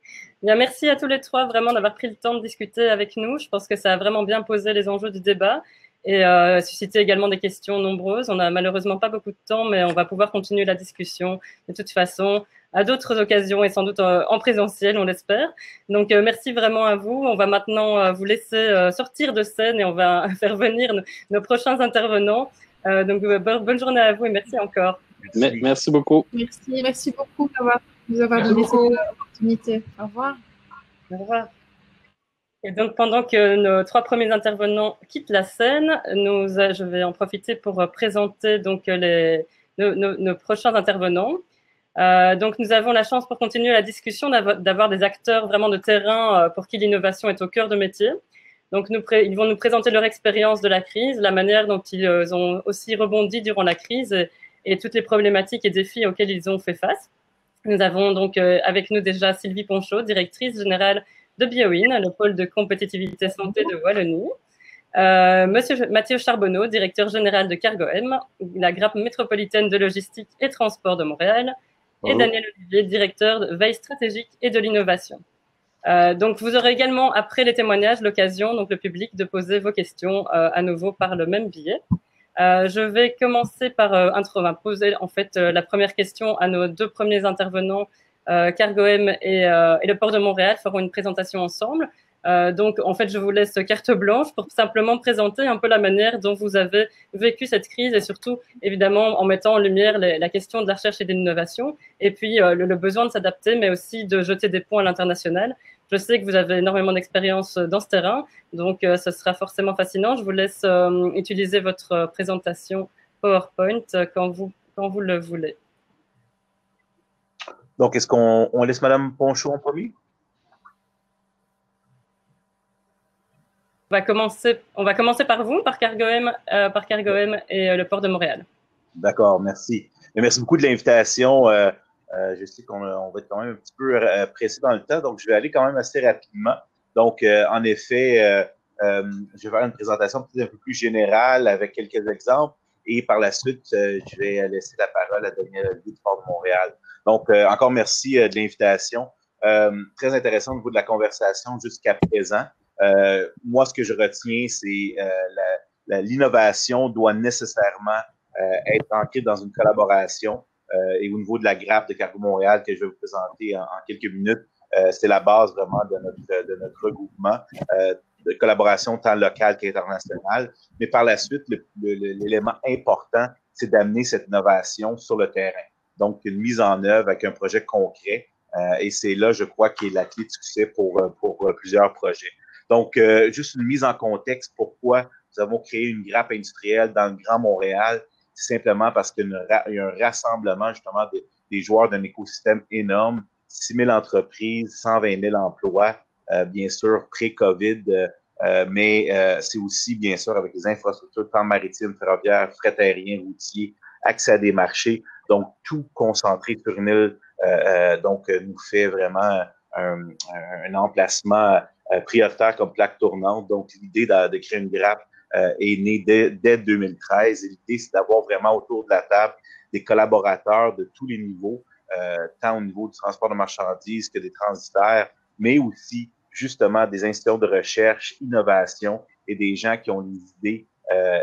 Bien, merci à tous les trois vraiment d'avoir pris le temps de discuter avec nous. Je pense que ça a vraiment bien posé les enjeux du débat et suscité également des questions nombreuses. On n'a malheureusement pas beaucoup de temps, mais on va pouvoir continuer la discussion de toute façon à d'autres occasions et sans doute en présentiel, on l'espère. Donc, merci vraiment à vous. On va maintenant vous laisser sortir de scène et on va faire venir nos prochains intervenants. Donc, bonne journée à vous et merci encore. Merci beaucoup. Merci beaucoup de nous avoir donné cette opportunité. Au revoir. Au revoir. Et donc, pendant que nos trois premiers intervenants quittent la scène, je vais en profiter pour présenter donc nos prochains intervenants. Donc, nous avons la chance pour continuer la discussion d'avoir des acteurs vraiment de terrain pour qui l'innovation est au cœur de métier. Donc, ils vont nous présenter leur expérience de la crise, la manière dont ils ont aussi rebondi durant la crise et toutes les problématiques et défis auxquels ils ont fait face. Nous avons donc avec nous déjà Sylvie Ponchot, directrice générale de Bioin, le pôle de compétitivité santé de Wallonie. Monsieur Mathieu Charbonneau, directeur général de Cargoem, la grappe métropolitaine de logistique et transport de Montréal. Et Daniel Olivier, directeur de veille stratégique et de l'innovation. Donc, vous aurez également, après les témoignages, l'occasion, donc le public, de poser vos questions à nouveau par le même biais. Je vais commencer par poser en fait la première question à nos deux premiers intervenants. Cargoem et le port de Montréal feront une présentation ensemble. Donc, en fait, je vous laisse carte blanche pour simplement présenter un peu la manière dont vous avez vécu cette crise et surtout, évidemment, en mettant en lumière la question de la recherche et de l'innovation et puis le besoin de s'adapter, mais aussi de jeter des ponts à l'international. Je sais que vous avez énormément d'expérience dans ce terrain, donc ce sera forcément fascinant. Je vous laisse utiliser votre présentation PowerPoint quand vous le voulez. Donc, est-ce qu'on laisse Mme Ponchot en premier? On va commencer par vous, par Cargoem et le port de Montréal. D'accord, merci. Et merci beaucoup de l'invitation. Je sais qu'on va être quand même un petit peu pressé dans le temps, donc je vais aller quand même assez rapidement. Donc, en effet, je vais faire une présentation peut-être un peu plus générale avec quelques exemples et par la suite, je vais laisser la parole à Daniel Olivier du port de Montréal. Donc, encore merci de l'invitation. Très intéressant au niveau de la conversation jusqu'à présent. Moi, ce que je retiens, c'est l'innovation doit nécessairement être ancrée dans une collaboration. Et au niveau de la grappe de Cargo Montréal que je vais vous présenter en quelques minutes, c'est la base vraiment de notre regroupement de collaboration tant locale qu'internationale. Mais par la suite, l'élément important, c'est d'amener cette innovation sur le terrain. Donc, une mise en œuvre avec un projet concret. Et c'est là, je crois, qui est la clé de succès pour plusieurs projets. Donc, juste une mise en contexte, pourquoi nous avons créé une grappe industrielle dans le Grand Montréal, c'est simplement parce qu'il y a un rassemblement justement des joueurs d'un écosystème énorme, 6 000 entreprises, 120 000 emplois, bien sûr, pré-COVID, mais c'est aussi, bien sûr, avec les infrastructures tant maritimes, ferroviaires, fret aérien, routier, accès à des marchés, donc tout concentré sur une île, donc nous fait vraiment un emplacement prioritaire comme plaque tournante. Donc, l'idée de créer une grappe est née dès 2013. Et l'idée, c'est d'avoir vraiment autour de la table des collaborateurs de tous les niveaux, tant au niveau du transport de marchandises que des transitaires, mais aussi justement des institutions de recherche, innovation et des gens qui ont des idées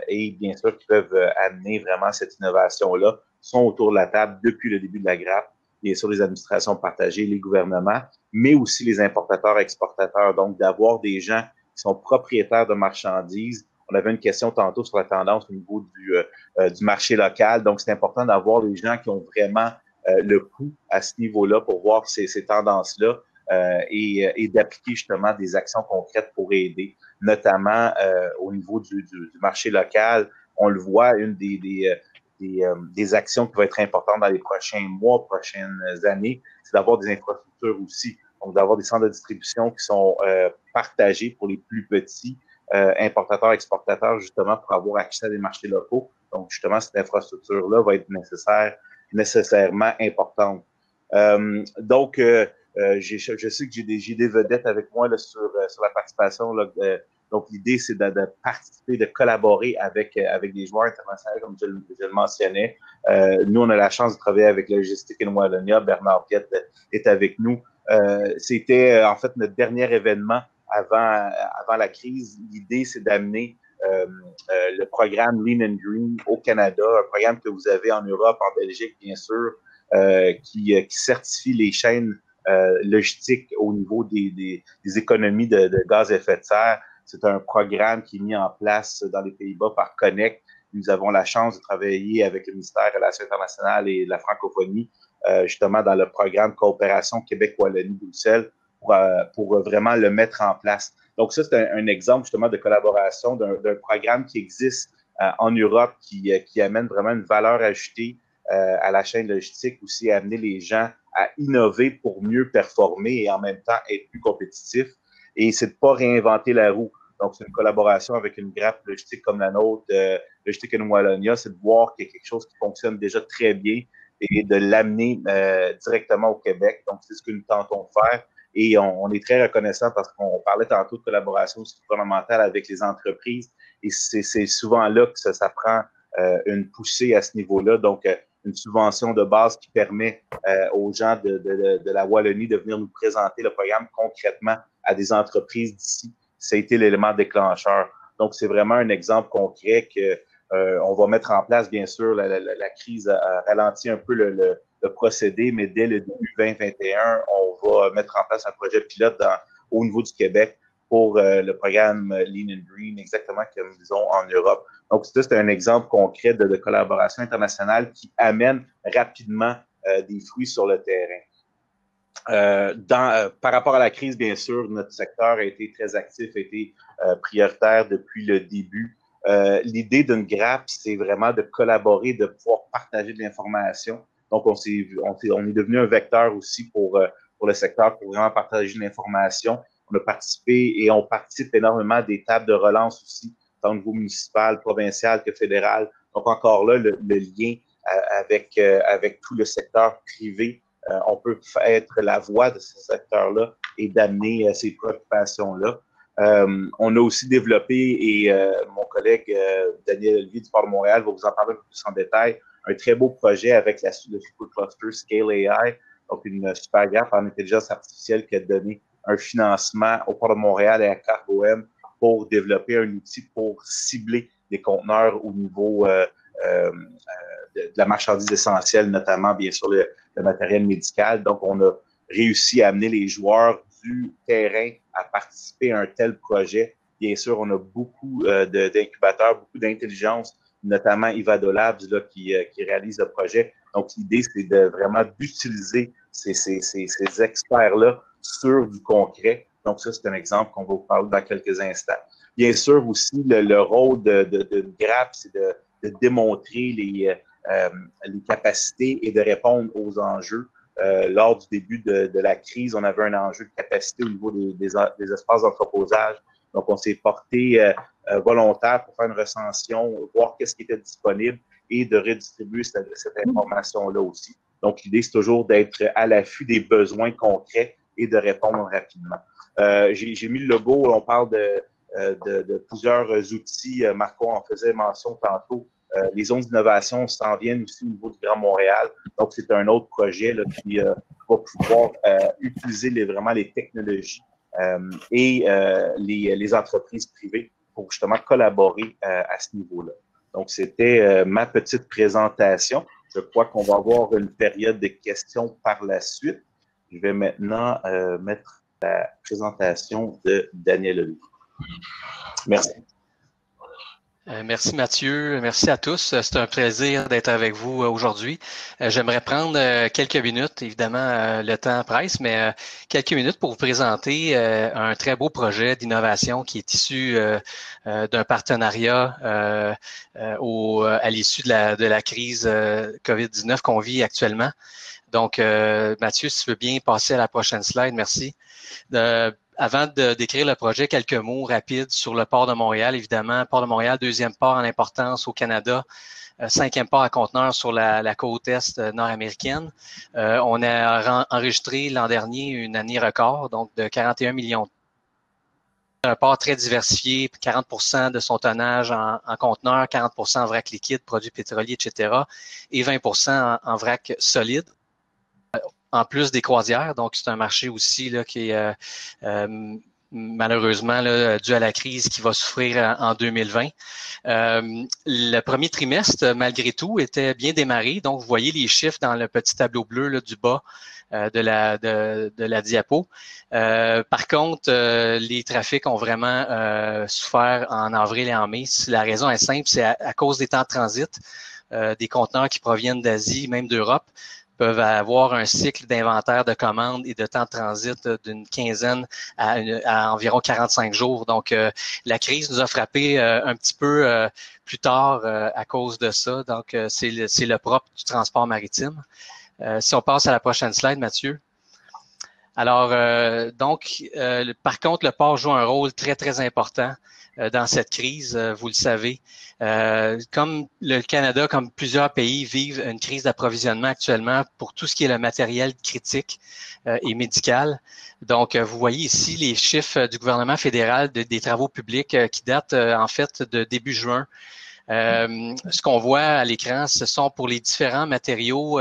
et bien sûr qui peuvent amener vraiment cette innovation-là, sont autour de la table depuis le début de la grappe. Bien sûr, les administrations partagées, les gouvernements, mais aussi les importateurs, exportateurs. Donc, d'avoir des gens qui sont propriétaires de marchandises On avait une question tantôt sur la tendance au niveau du marché local. Donc, c'est important d'avoir des gens qui ont vraiment le pouls à ce niveau-là pour voir ces tendances-là et d'appliquer justement des actions concrètes pour aider, notamment au niveau du marché local. On le voit, une des actions qui va être importantes dans les prochains mois, prochaines années, c'est d'avoir des infrastructures aussi. Donc, d'avoir des centres de distribution qui sont partagés pour les plus petits importateurs, exportateurs, justement, pour avoir accès à des marchés locaux. Donc, justement, cette infrastructure-là va être nécessairement importante. Donc, je sais que j'ai des vedettes avec moi là, sur la participation. Là, donc, l'idée, c'est de participer, de collaborer avec des joueurs internationaux, comme je le mentionnais. Nous, on a la chance de travailler avec Logistique in Wallonia. Bernard Piette est avec nous. C'était en fait notre dernier événement avant la crise. L'idée, c'est d'amener le programme Lean and Green au Canada, un programme que vous avez en Europe, en Belgique, bien sûr, qui certifie les chaînes logistiques au niveau des économies de gaz à effet de serre. C'est un programme qui est mis en place dans les Pays-Bas par Connect. Nous avons la chance de travailler avec le ministère des Relations internationales et de la francophonie, justement dans le programme Coopération Québec-Wallonie-Bruxelles pour vraiment le mettre en place. Donc ça, c'est un exemple justement de collaboration d'un programme qui existe en Europe qui amène vraiment une valeur ajoutée à la chaîne logistique, aussi à amener les gens à innover pour mieux performer et en même temps être plus compétitifs. Et c'est de pas réinventer la roue. Donc, c'est une collaboration avec une grappe logistique comme la nôtre, Logistique in Wallonia, c'est de voir qu'il y a quelque chose qui fonctionne déjà très bien et de l'amener directement au Québec. Donc, c'est ce que nous tentons de faire. Et on est très reconnaissant parce qu'on parlait tantôt de collaboration gouvernementale avec les entreprises. Et c'est souvent là que ça prend une poussée à ce niveau-là. Donc, une subvention de base qui permet aux gens de la Wallonie de venir nous présenter le programme concrètement à des entreprises d'ici. Ça a été l'élément déclencheur. Donc, c'est vraiment un exemple concret que on va mettre en place. Bien sûr, la crise a ralenti un peu le procédé, mais dès le début 2021, on va mettre en place un projet pilote au niveau du Québec pour le programme Lean and Green, exactement comme ils ont en Europe. Donc, c'est un exemple concret de collaboration internationale qui amène rapidement des fruits sur le terrain. Par rapport à la crise, bien sûr, notre secteur a été très actif, a été prioritaire depuis le début. L'idée d'une grappe, c'est vraiment de collaborer, de pouvoir partager de l'information. Donc, on est devenu un vecteur aussi pour le secteur, pour vraiment partager de l'information. On a participé et on participe énormément à des tables de relance aussi, tant au niveau municipal, provincial que fédéral. Donc, encore là, le lien avec tout le secteur privé, on peut être la voix de ce secteur-là et d'amener ces préoccupations-là. On a aussi développé, et mon collègue Daniel Olivier du Port de Montréal va vous en parler un peu plus en détail, un très beau projet avec le supercluster Scale AI, donc une super grappe en intelligence artificielle qui a donné un financement au Port de Montréal et à Cargo-M pour développer un outil pour cibler des conteneurs au niveau de la marchandise essentielle, notamment, bien sûr, le matériel médical. Donc, on a réussi à amener les joueurs du terrain à participer à un tel projet. Bien sûr, on a beaucoup d'incubateurs, beaucoup d'intelligence, notamment Ivado Labs là, qui réalise le projet. Donc, l'idée, c'est vraiment d'utiliser ces experts-là sur du concret. Donc, ça, c'est un exemple qu'on va vous parler dans quelques instants. Bien sûr, aussi, le rôle de grappe, c'est de démontrer les capacités et de répondre aux enjeux. Lors du début de la crise, on avait un enjeu de capacité au niveau des espaces d'entreposage. Donc, on s'est porté volontaire pour faire une recension, voir qu'est-ce qui était disponible et de redistribuer cette information-là aussi. Donc, l'idée, c'est toujours d'être à l'affût des besoins concrets et de répondre rapidement. J'ai mis le logo, on parle de plusieurs outils. Marco en faisait mention tantôt. Les zones d'innovation s'en viennent aussi au niveau du Grand Montréal. Donc, c'est un autre projet là, qui va pouvoir utiliser vraiment les technologies et les entreprises privées pour justement collaborer à ce niveau-là. Donc, c'était ma petite présentation. Je crois qu'on va avoir une période de questions par la suite. Je vais maintenant mettre la présentation de Daniel Olivier. Merci. Merci Mathieu, merci à tous. C'est un plaisir d'être avec vous aujourd'hui. J'aimerais prendre quelques minutes, évidemment le temps presse, mais quelques minutes pour vous présenter un très beau projet d'innovation qui est issu d'un partenariat à l'issue de la crise COVID-19 qu'on vit actuellement. Donc, Mathieu, si tu veux bien passer à la prochaine slide, merci. Avant de décrire le projet, quelques mots rapides sur le port de Montréal. Évidemment, port de Montréal, deuxième port en importance au Canada, cinquième port à conteneurs sur la côte est nord-américaine. On a enregistré l'an dernier une année record, donc de 41 millions. Un port très diversifié, 40% de son tonnage en conteneurs, 40% en vrac liquide, produits pétroliers, etc. et 20% en vrac solide. En plus des croisières, donc c'est un marché aussi là, qui est malheureusement là, dû à la crise qui va souffrir en 2020. Le premier trimestre, malgré tout, était bien démarré. Donc, vous voyez les chiffres dans le petit tableau bleu là, du bas de la diapo. Par contre, les trafics ont vraiment souffert en avril et en mai. La raison est simple, c'est à cause des temps de transit, des conteneurs qui proviennent d'Asie, même d'Europe, peuvent avoir un cycle d'inventaire de commandes et de temps de transit d'une quinzaine à environ 45 jours. Donc, la crise nous a frappé un petit peu plus tard à cause de ça. Donc, c'est le propre du transport maritime. Si on passe à la prochaine slide, Mathieu. Alors, par contre, le port joue un rôle très, très important dans cette crise, vous le savez. Comme le Canada, comme plusieurs pays, vivent une crise d'approvisionnement actuellement pour tout ce qui est le matériel critique et médical. Donc, vous voyez ici les chiffres du gouvernement fédéral des travaux publics qui datent en fait de début juin. Ce qu'on voit à l'écran, ce sont pour les différents matériaux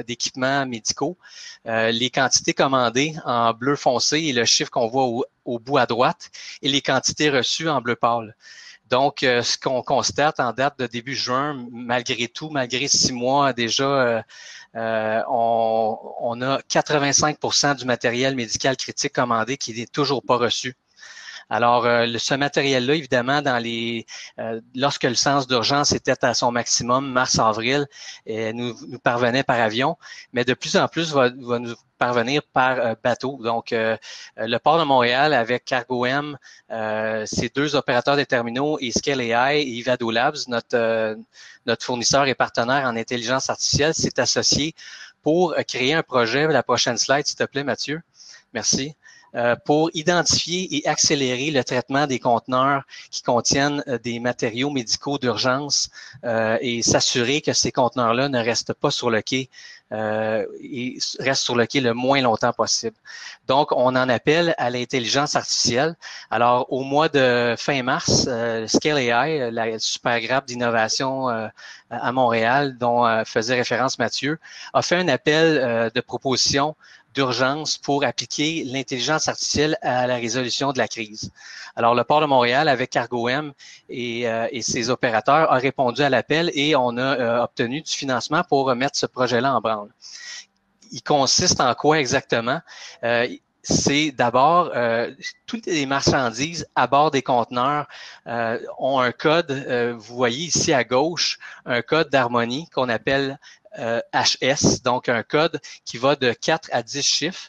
d'équipements médicaux, les quantités commandées en bleu foncé et le chiffre qu'on voit au bout à droite et les quantités reçues en bleu pâle. Donc, ce qu'on constate en date de début juin, malgré tout, malgré 6 mois déjà, on a 85% du matériel médical critique commandé qui n'est toujours pas reçu. Alors, ce matériel-là, évidemment, lorsque le sens d'urgence était à son maximum, mars-avril, nous parvenait par avion, mais de plus en plus va nous parvenir par bateau. Donc, le port de Montréal avec Cargo-M, ces deux opérateurs des terminaux et Scale AI et Ivado Labs, notre fournisseur et partenaire en intelligence artificielle, s'est associé pour créer un projet. La prochaine slide, s'il te plaît, Mathieu. Merci. Pour identifier et accélérer le traitement des conteneurs qui contiennent des matériaux médicaux d'urgence et s'assurer que ces conteneurs-là ne restent pas sur le quai et restent sur le quai le moins longtemps possible. Donc, on en appelle à l'intelligence artificielle. Alors, au mois de fin mars, Scale AI, la super grappe d'innovation à Montréal dont faisait référence Mathieu, a fait un appel de proposition d'urgence pour appliquer l'intelligence artificielle à la résolution de la crise. Alors, le port de Montréal, avec Cargo-M et ses opérateurs, a répondu à l'appel et on a obtenu du financement pour mettre ce projet-là en branle. Il consiste en quoi exactement? C'est d'abord, toutes les marchandises à bord des conteneurs ont un code, vous voyez ici à gauche, un code d'harmonie qu'on appelle HS, donc un code qui va de 4 à 10 chiffres.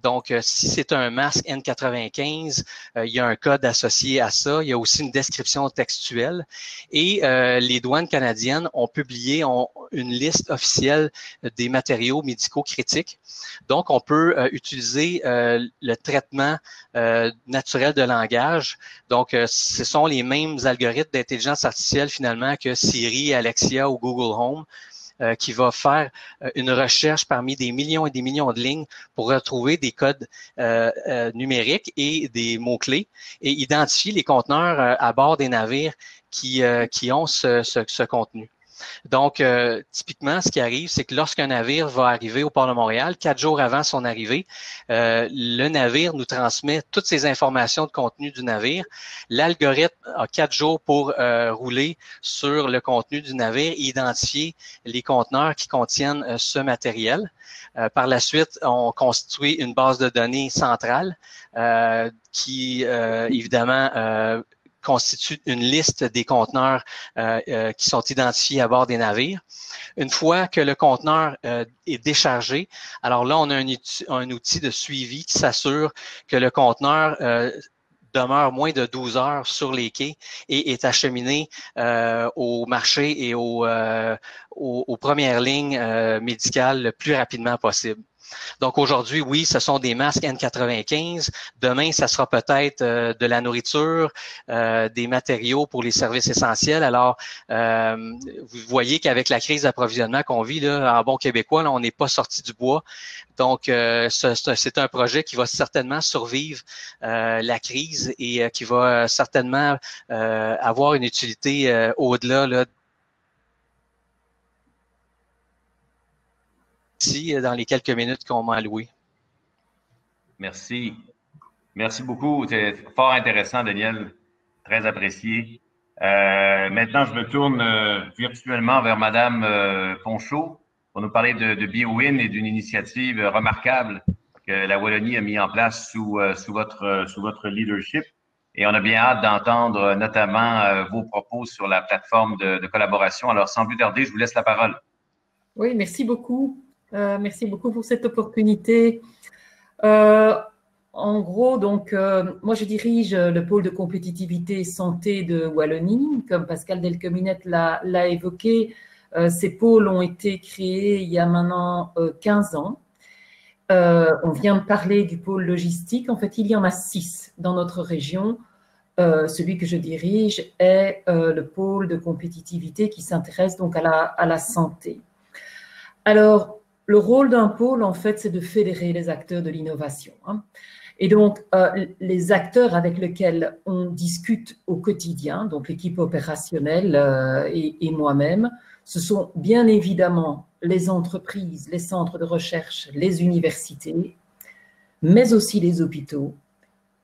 Donc, si c'est un masque N95, il y a un code associé à ça. Il y a aussi une description textuelle. Et les douanes canadiennes ont publié une liste officielle des matériaux médicaux critiques. Donc, on peut utiliser le traitement naturel de langage. Donc, ce sont les mêmes algorithmes d'intelligence artificielle finalement que Siri, Alexia ou Google Home, qui va faire une recherche parmi des millions et des millions de lignes pour retrouver des codes numériques et des mots-clés et identifier les conteneurs à bord des navires qui ont ce contenu. Donc, typiquement, ce qui arrive, c'est que lorsqu'un navire va arriver au port de Montréal, 4 jours avant son arrivée, le navire nous transmet toutes ces informations de contenu du navire. L'algorithme a 4 jours pour rouler sur le contenu du navire et identifier les conteneurs qui contiennent ce matériel. Par la suite, on constitue une base de données centrale qui, évidemment, constitue une liste des conteneurs qui sont identifiés à bord des navires. Une fois que le conteneur est déchargé, alors là, on a un outil de suivi qui s'assure que le conteneur demeure moins de 12 heures sur les quais et est acheminé au marché et aux premières lignes médicales le plus rapidement possible. Donc aujourd'hui, oui, ce sont des masques N95. Demain, ça sera peut-être de la nourriture, des matériaux pour les services essentiels. Alors, vous voyez qu'avec la crise d'approvisionnement qu'on vit là, en bon québécois, là, on n'est pas sorti du bois. Donc, c'est un projet qui va certainement survivre la crise et qui va certainement avoir une utilité au-delà là, dans les quelques minutes qu'on m'a allouées. Merci. Merci beaucoup. C'est fort intéressant, Daniel. Très apprécié. Maintenant, je me tourne virtuellement vers Madame Ponchot pour nous parler de BioWin et d'une initiative remarquable que la Wallonie a mis en place sous votre leadership. Et on a bien hâte d'entendre notamment vos propos sur la plateforme de collaboration. Alors, sans plus tarder, je vous laisse la parole. Oui, merci beaucoup. Merci beaucoup pour cette opportunité. En gros, donc, moi, je dirige le pôle de compétitivité santé de Wallonie. Comme Pascal Delcominette l'a évoqué, ces pôles ont été créés il y a maintenant 15 ans. On vient de parler du pôle logistique. En fait, il y en a 6 dans notre région. Celui que je dirige est le pôle de compétitivité qui s'intéresse donc à la santé. Alors, le rôle d'un pôle, en fait, c'est de fédérer les acteurs de l'innovation. Et donc, les acteurs avec lesquels on discute au quotidien, donc l'équipe opérationnelle et moi-même, ce sont bien évidemment les entreprises, les centres de recherche, les universités, mais aussi les hôpitaux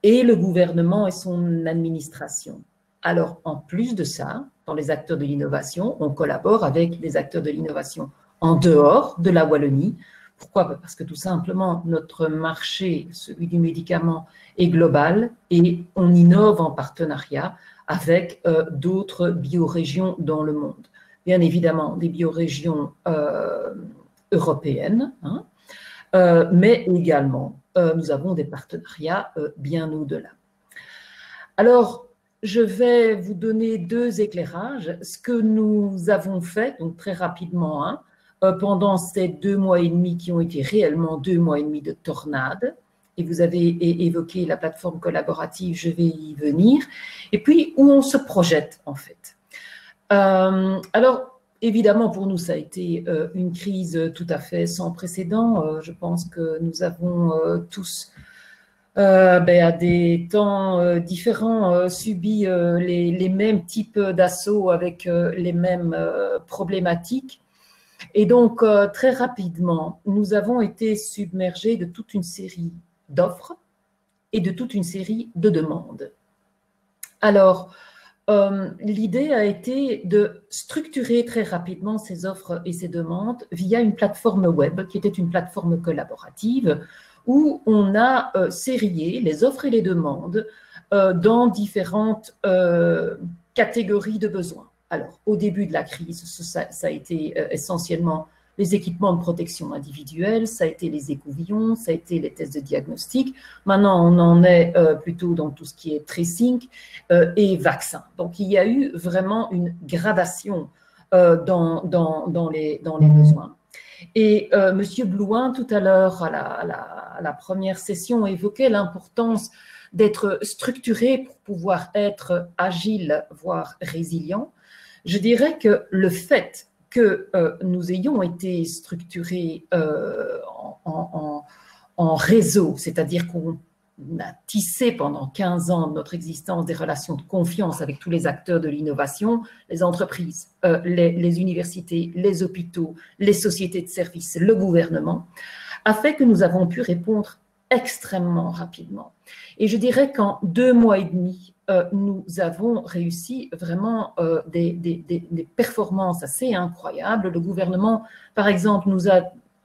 et le gouvernement et son administration. Alors, en plus de ça, dans les acteurs de l'innovation, on collabore avec les acteurs de l'innovation en dehors de la Wallonie. Pourquoi? Parce que tout simplement, notre marché, celui du médicament, est global et on innove en partenariat avec d'autres biorégions dans le monde. Bien évidemment, des biorégions européennes, mais également, nous avons des partenariats bien au-delà. Alors, je vais vous donner 2 éclairages. Ce que nous avons fait, donc très rapidement, pendant ces 2 mois et demi qui ont été réellement 2 mois et demi de tornade, et vous avez évoqué la plateforme collaborative, je vais y venir, et puis où on se projette en fait. Alors, évidemment, pour nous, ça a été une crise tout à fait sans précédent. Je pense que nous avons tous, à des temps différents, subi les mêmes types d'assauts avec les mêmes problématiques. Et donc, très rapidement, nous avons été submergés de toute une série d'offres et de toute une série de demandes. Alors, l'idée a été de structurer très rapidement ces offres et ces demandes via une plateforme web qui était une plateforme collaborative où on a sérié les offres et les demandes dans différentes catégories de besoins. Alors, au début de la crise, ça a été essentiellement les équipements de protection individuelle, ça a été les écouvillons, ça a été les tests de diagnostic. Maintenant, on en est plutôt dans tout ce qui est tracing et vaccins. Donc, il y a eu vraiment une gradation dans les besoins. Et M. Blouin, tout à l'heure, à la première session, évoquait l'importance d'être structuré pour pouvoir être agile, voire résilient. Je dirais que le fait que nous ayons été structurés en réseau, c'est-à-dire qu'on a tissé pendant 15 ans de notre existence des relations de confiance avec tous les acteurs de l'innovation, les entreprises, les universités, les hôpitaux, les sociétés de services, le gouvernement, a fait que nous avons pu répondre extrêmement rapidement. Et je dirais qu'en 2 mois et demi, nous avons réussi vraiment des performances assez incroyables. Le gouvernement, par exemple, nous a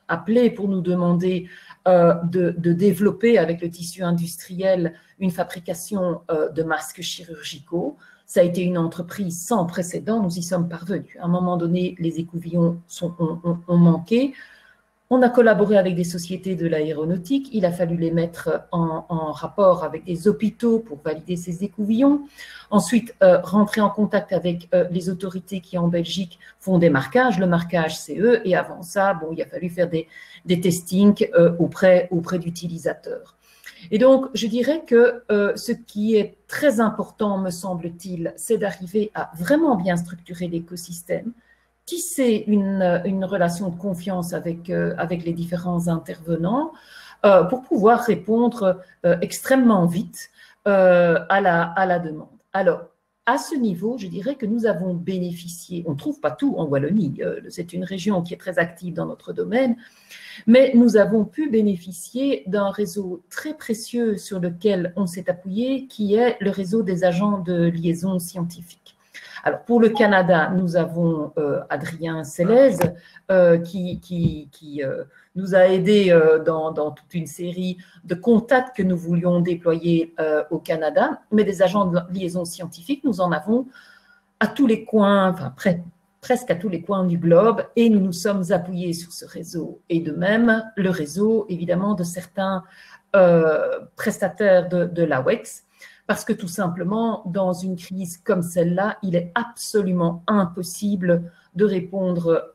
appelé pour nous demander de développer avec le tissu industriel une fabrication de masques chirurgicaux. Ça a été une entreprise sans précédent, nous y sommes parvenus. À un moment donné, les écouvillons ont manqué. On a collaboré avec des sociétés de l'aéronautique. Il a fallu les mettre en rapport avec des hôpitaux pour valider ces écouvillons. Ensuite, rentrer en contact avec les autorités qui, en Belgique, font des marquages, le marquage CE. Et avant ça, bon, il a fallu faire des testings auprès d'utilisateurs. Et donc, je dirais que ce qui est très important, me semble-t-il, c'est d'arriver à vraiment bien structurer l'écosystème, tisser une relation de confiance avec les différents intervenants pour pouvoir répondre extrêmement vite à la demande. Alors, à ce niveau, je dirais que nous avons bénéficié, on ne trouve pas tout en Wallonie, c'est une région qui est très active dans notre domaine, mais nous avons pu bénéficier d'un réseau très précieux sur lequel on s'est appuyé, qui est le réseau des agents de liaison scientifique. Alors, pour le Canada, nous avons Adrien Sellez qui nous a aidés dans toute une série de contacts que nous voulions déployer au Canada, mais des agents de liaison scientifique, nous en avons à tous les coins, enfin presque à tous les coins du globe, et nous nous sommes appuyés sur ce réseau. Et de même, le réseau, évidemment, de certains prestataires de l'AWEX, parce que tout simplement, dans une crise comme celle-là, il est absolument impossible de répondre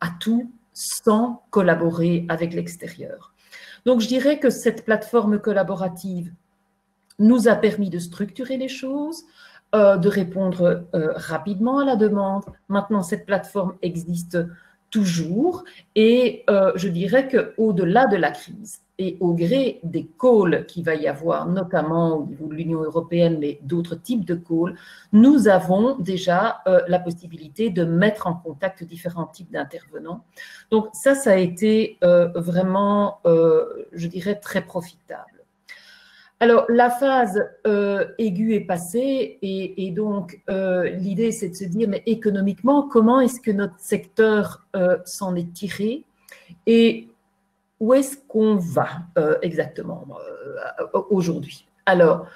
à tout sans collaborer avec l'extérieur. Donc, je dirais que cette plateforme collaborative nous a permis de structurer les choses, de répondre rapidement à la demande. Maintenant, cette plateforme existe toujours et je dirais qu'au-delà de la crise et au gré des calls qu'il va y avoir, notamment au niveau de l'Union européenne, mais d'autres types de calls, nous avons déjà la possibilité de mettre en contact différents types d'intervenants. Donc ça a été vraiment, je dirais, très profitable. Alors, la phase aiguë est passée et donc l'idée, c'est de se dire, mais économiquement, comment est-ce que notre secteur s'en est tiré et où est-ce qu'on va exactement aujourd'hui? Alors,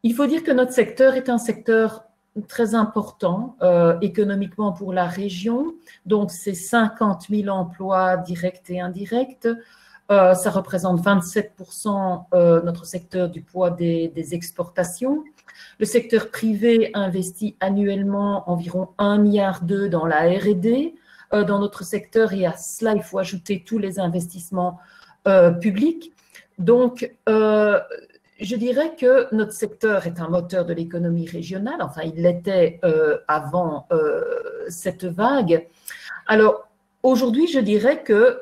il faut dire que notre secteur est un secteur très important économiquement pour la région. Donc, c'est 50 000 emplois directs et indirects. Ça représente 27% notre secteur du poids des exportations. Le secteur privé investit annuellement environ 1,2 milliard dans la R&D dans notre secteur, et à cela, il faut ajouter tous les investissements publics. Donc, je dirais que notre secteur est un moteur de l'économie régionale. Enfin, il l'était avant cette vague. Alors, aujourd'hui, je dirais que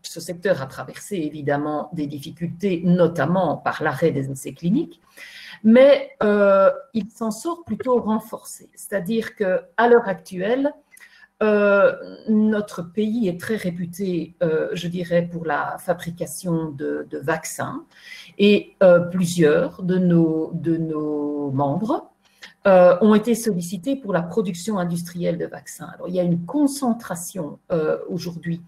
ce secteur a traversé évidemment des difficultés, notamment par l'arrêt des essais cliniques, mais il s'en sort plutôt renforcé. C'est-à-dire qu'à l'heure actuelle, notre pays est très réputé, je dirais, pour la fabrication de vaccins, et plusieurs de nos membres ont été sollicités pour la production industrielle de vaccins. Alors, il y a une concentration aujourd'hui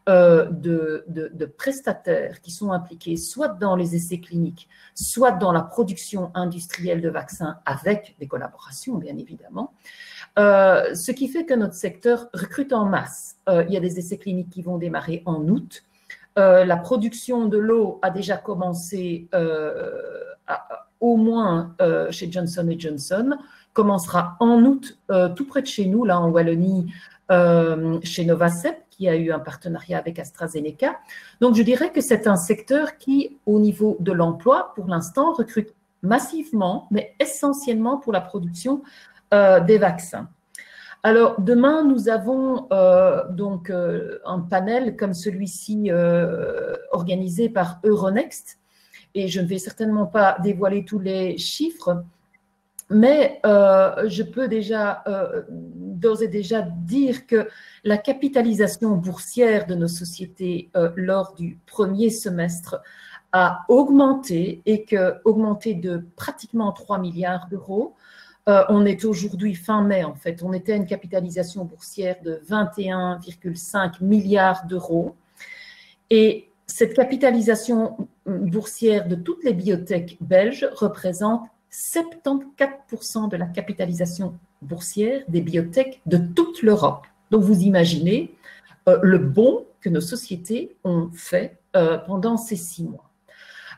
de prestataires qui sont impliqués soit dans les essais cliniques, soit dans la production industrielle de vaccins avec des collaborations, bien évidemment. Ce qui fait que notre secteur recrute en masse. Il y a des essais cliniques qui vont démarrer en août. La production de lot a déjà commencé au moins chez Johnson & Johnson, commencera en août tout près de chez nous, là en Wallonie, chez Novacep, qui a eu un partenariat avec AstraZeneca. Donc, je dirais que c'est un secteur qui, au niveau de l'emploi, pour l'instant, recrute massivement, mais essentiellement pour la production des vaccins. Alors, demain, nous avons donc un panel comme celui-ci organisé par Euronext, et je ne vais certainement pas dévoiler tous les chiffres, mais je peux déjà d'ores et déjà dire que la capitalisation boursière de nos sociétés lors du premier semestre a augmenté, et augmenté de pratiquement 3 milliards d'euros. On est aujourd'hui fin mai, en fait. On était à une capitalisation boursière de 21,5 milliards d'euros. Et cette capitalisation boursière de toutes les biotech belges représente 74% de la capitalisation boursière des biotech de toute l'Europe. Donc, vous imaginez le bond que nos sociétés ont fait pendant ces 6 mois.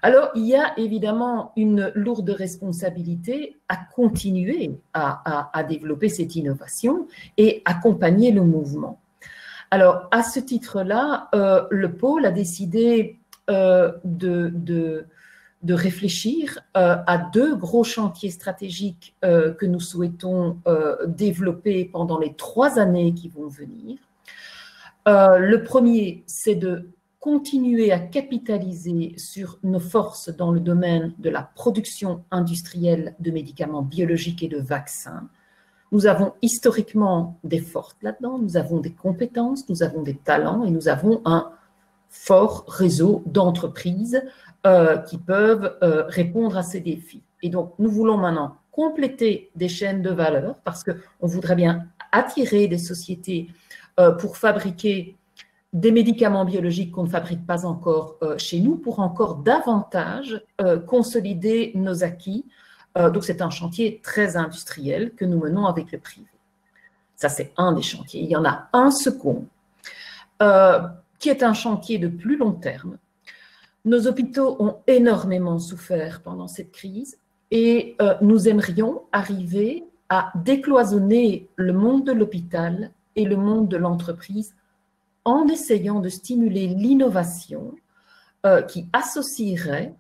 Alors, il y a évidemment une lourde responsabilité à continuer à développer cette innovation et accompagner le mouvement. Alors, à ce titre-là, le pôle a décidé de réfléchir à 2 gros chantiers stratégiques que nous souhaitons développer pendant les 3 années qui vont venir. Le premier, c'est de continuer à capitaliser sur nos forces dans le domaine de la production industrielle de médicaments biologiques et de vaccins. Nous avons historiquement des forces là-dedans, nous avons des compétences, nous avons des talents et nous avons un fort réseau d'entreprises qui peuvent répondre à ces défis. Et donc, nous voulons maintenant compléter des chaînes de valeur parce qu'on voudrait bien attirer des sociétés pour fabriquer des médicaments biologiques qu'on ne fabrique pas encore chez nous pour encore davantage consolider nos acquis. Donc, c'est un chantier très industriel que nous menons avec le privé. Ça, c'est un des chantiers. Il y en a un second qui est un chantier de plus long terme. Nos hôpitaux ont énormément souffert pendant cette crise et nous aimerions arriver à décloisonner le monde de l'hôpital et le monde de l'entreprise en essayant de stimuler l'innovation qui associerait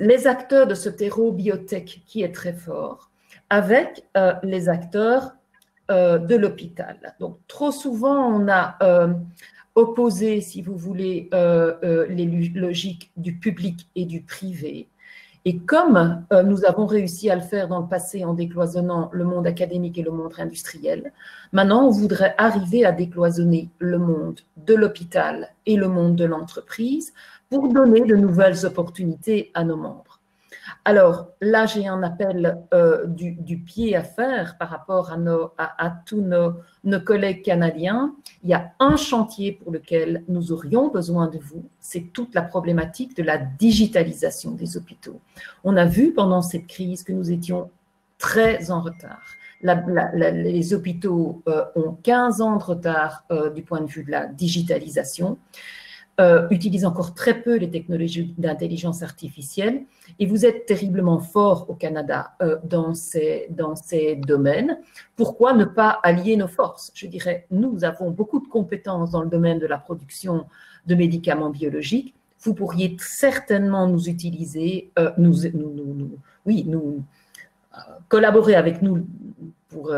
les acteurs de ce terreau biotech qui est très fort avec les acteurs de l'hôpital. Donc, trop souvent, on a opposé, si vous voulez, les logiques du public et du privé. Et comme nous avons réussi à le faire dans le passé en décloisonnant le monde académique et le monde industriel, maintenant on voudrait arriver à décloisonner le monde de l'hôpital et le monde de l'entreprise pour donner de nouvelles opportunités à nos membres. Alors là, j'ai un appel du pied à faire par rapport à tous nos collègues canadiens. Il y a un chantier pour lequel nous aurions besoin de vous, c'est toute la problématique de la digitalisation des hôpitaux. On a vu pendant cette crise que nous étions très en retard. Les hôpitaux ont 15 ans de retard du point de vue de la digitalisation. Utilisent encore très peu les technologies d'intelligence artificielle et vous êtes terriblement fort au Canada dans ces domaines. Pourquoi ne pas allier nos forces? Je dirais, nous avons beaucoup de compétences dans le domaine de la production de médicaments biologiques. Vous pourriez certainement nous utiliser, collaborer avec nous pour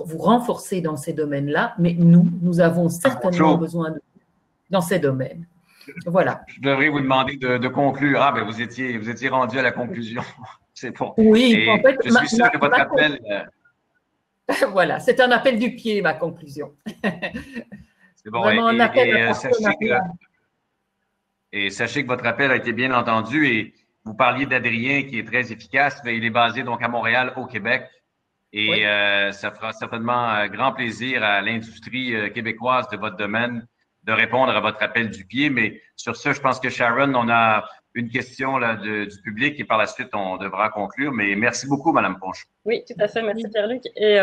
vous renforcer dans ces domaines-là, mais nous avons certainement besoin de dans ces domaines. Voilà. Je devrais vous demander de conclure. Ah, ben vous étiez rendu à la conclusion. C'est bon. Oui, et en fait, je suis sûr que votre appel. Voilà, c'est un appel du pied, ma conclusion. C'est bon. Vraiment un appel et sachez que votre appel a été bien entendu et vous parliez d'Adrien qui est très efficace, mais il est basé donc à Montréal, au Québec. Et oui. Ça fera certainement grand plaisir à l'industrie québécoise de votre domaine de répondre à votre appel du pied. Mais sur ce, je pense que Sharon, on a une question là, du public et par la suite, on devra conclure. Mais merci beaucoup, Mme Ponchot. Oui, tout à fait. Merci, Pierre-Luc. Et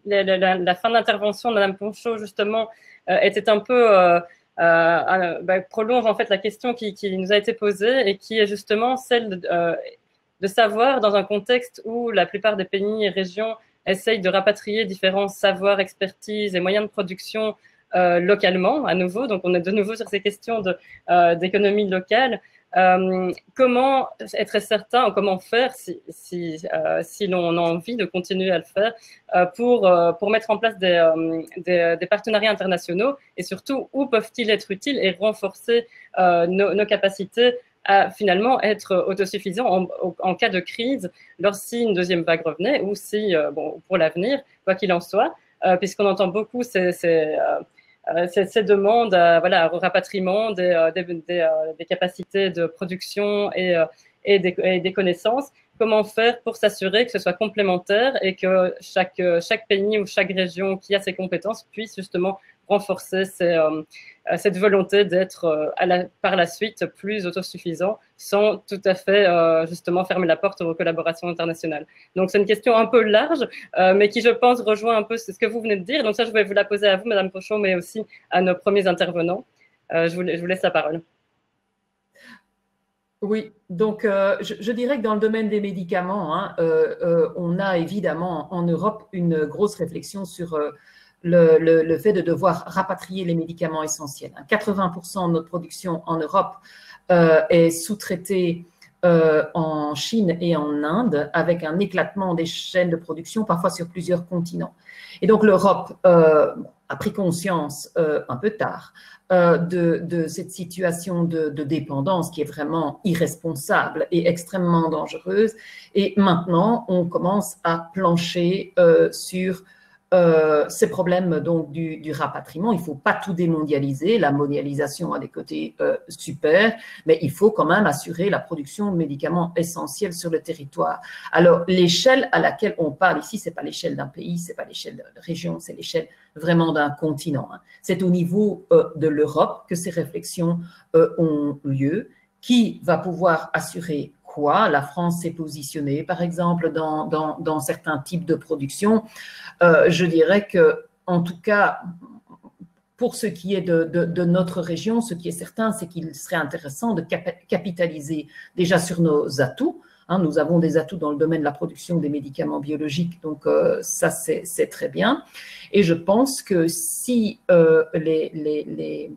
la fin d'intervention de Mme Ponchot, justement, était un peu prolonge en fait la question qui nous a été posée et qui est justement celle de savoir, dans un contexte où la plupart des pays et régions essayent de rapatrier différents savoirs, expertises et moyens de production localement, à nouveau. Donc, on est de nouveau sur ces questions d'économie locale. Comment être certain, ou comment faire si l'on a envie de continuer à le faire pour mettre en place des partenariats internationaux et surtout où peuvent-ils être utiles et renforcer nos capacités à finalement être autosuffisants en cas de crise, lorsqu'il une deuxième vague revenait ou si, pour l'avenir, quoi qu'il en soit, puisqu'on entend beaucoup ces demandes au rapatriement des capacités de production et des connaissances. comment faire pour s'assurer que ce soit complémentaire et que chaque pays ou chaque région qui a ses compétences puisse justement renforcer cette volonté d'être par la suite plus autosuffisant sans tout à fait justement fermer la porte aux collaborations internationales. Donc c'est une question un peu large, mais qui je pense rejoint un peu ce que vous venez de dire. Donc ça, je vais vous la poser à vous, Madame Pochon, mais aussi à nos premiers intervenants. Je vous laisse la parole. Oui, donc je dirais que dans le domaine des médicaments, hein, on a évidemment en Europe une grosse réflexion sur le fait de devoir rapatrier les médicaments essentiels. 80% de notre production en Europe est sous-traitée en Chine et en Inde, avec un éclatement des chaînes de production, parfois sur plusieurs continents. Et donc l'Europe a pris conscience un peu tard de cette situation de dépendance qui est vraiment irresponsable et extrêmement dangereuse. Et maintenant, on commence à plancher sur ces problèmes donc du rapatriement. Il ne faut pas tout démondialiser. La mondialisation a des côtés super, mais il faut quand même assurer la production de médicaments essentiels sur le territoire. Alors, l'échelle à laquelle on parle ici, ce n'est pas l'échelle d'un pays, ce n'est pas l'échelle de région, c'est l'échelle vraiment d'un continent. C'est au niveau de l'Europe que ces réflexions ont lieu. Qui va pouvoir assurer quoi? La France s'est positionnée, par exemple, dans certains types de production. Je dirais que, en tout cas, pour ce qui est de notre région, ce qui est certain, c'est qu'il serait intéressant de capitaliser déjà sur nos atouts. Nous avons des atouts dans le domaine de la production des médicaments biologiques, donc ça, c'est très bien. Et je pense que si les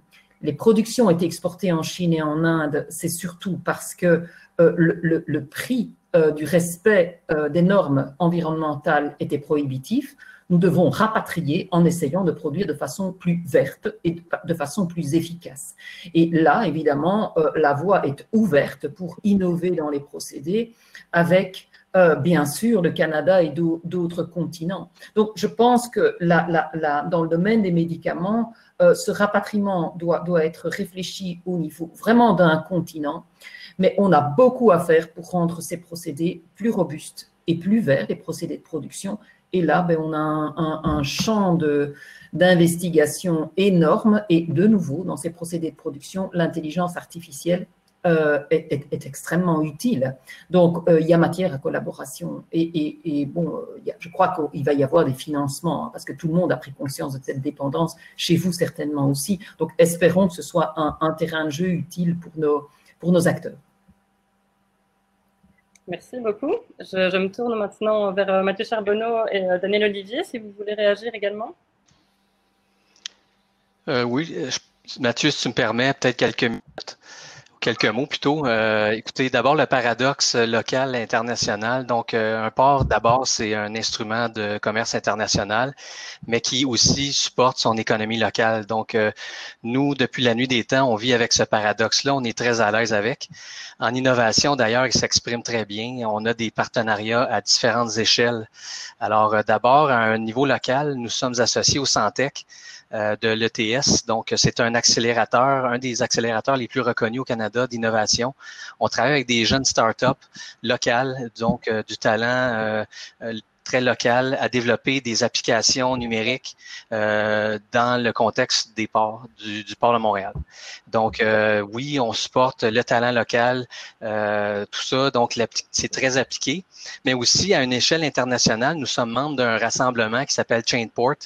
productions étaient exportées en Chine et en Inde, c'est surtout parce que le prix du respect des normes environnementales était prohibitif. Nous devons rapatrier en essayant de produire de façon plus verte et de façon plus efficace. Et là, évidemment, la voie est ouverte pour innover dans les procédés avec, bien sûr, le Canada et d'autres continents. Donc, je pense que dans le domaine des médicaments, ce rapatriement doit être réfléchi au niveau vraiment d'un continent, mais on a beaucoup à faire pour rendre ces procédés plus robustes et plus verts, les procédés de production. Et là, on a un champ d'investigation énorme. Et de nouveau, dans ces procédés de production, l'intelligence artificielle est extrêmement utile. Donc, il y a matière à collaboration. Et bon, je crois qu'il va y avoir des financements, parce que tout le monde a pris conscience de cette dépendance, chez vous certainement aussi. Donc, espérons que ce soit un terrain de jeu utile pour nos acteurs. Merci beaucoup. Je me tourne maintenant vers Mathieu Charbonneau et Daniel Olivier, si vous voulez réagir également. Oui, Mathieu, si tu me permets, peut-être quelques mots plutôt. Écoutez, d'abord le paradoxe local international. Donc, un port, d'abord, c'est un instrument de commerce international, mais qui aussi supporte son économie locale. Donc, nous, depuis la nuit des temps, on vit avec ce paradoxe-là. On est très à l'aise avec. En innovation, d'ailleurs, il s'exprime très bien. On a des partenariats à différentes échelles. Alors, d'abord, à un niveau local, nous sommes associés au Santec de l'ETS. Donc, c'est un des accélérateurs les plus reconnus au Canada d'innovation. On travaille avec des jeunes startups locales, donc du talent très local à développer des applications numériques dans le contexte des ports, du port de Montréal. Donc, oui, on supporte le talent local, tout ça. Donc, c'est très appliqué. Mais aussi, à une échelle internationale, nous sommes membres d'un rassemblement qui s'appelle Chainport,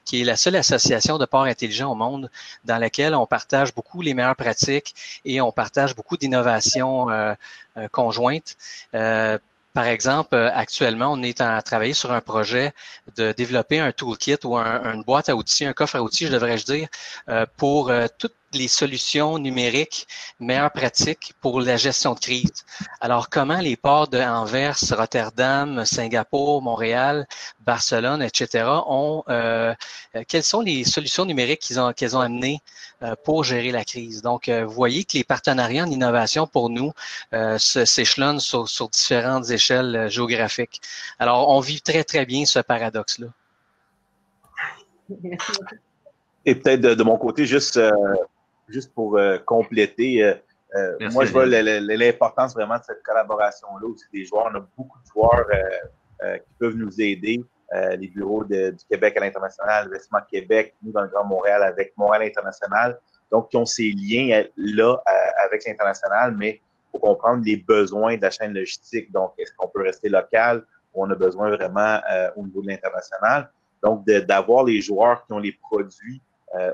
qui est la seule association de ports intelligents au monde dans laquelle on partage beaucoup les meilleures pratiques et on partage beaucoup d'innovations conjointes. Par exemple, actuellement, on est à travailler sur un projet de développer un toolkit ou une boîte à outils, un coffre à outils, je devrais dire, pour toutes les solutions numériques, meilleures pratiques pour la gestion de crise. Alors, comment les ports de Anvers, Rotterdam, Singapour, Montréal, Barcelone, etc. Quelles sont les solutions numériques qu'ils ont amenées pour gérer la crise? Donc, vous voyez que les partenariats en innovation pour nous s'échelonnent sur différentes échelles géographiques. Alors, on vit très, très bien ce paradoxe-là. Et peut-être de mon côté, juste pour compléter, moi, je vois l'importance vraiment de cette collaboration-là aussi des joueurs. On a beaucoup de joueurs qui peuvent nous aider. Les bureaux du Québec à l'international, Investissement Québec, nous dans le Grand Montréal avec Montréal International. Donc, qui ont ces liens-là avec l'international, mais il faut comprendre les besoins de la chaîne logistique. Donc, est-ce qu'on peut rester local ou on a besoin vraiment au niveau de l'international? Donc, d'avoir les joueurs qui ont les produits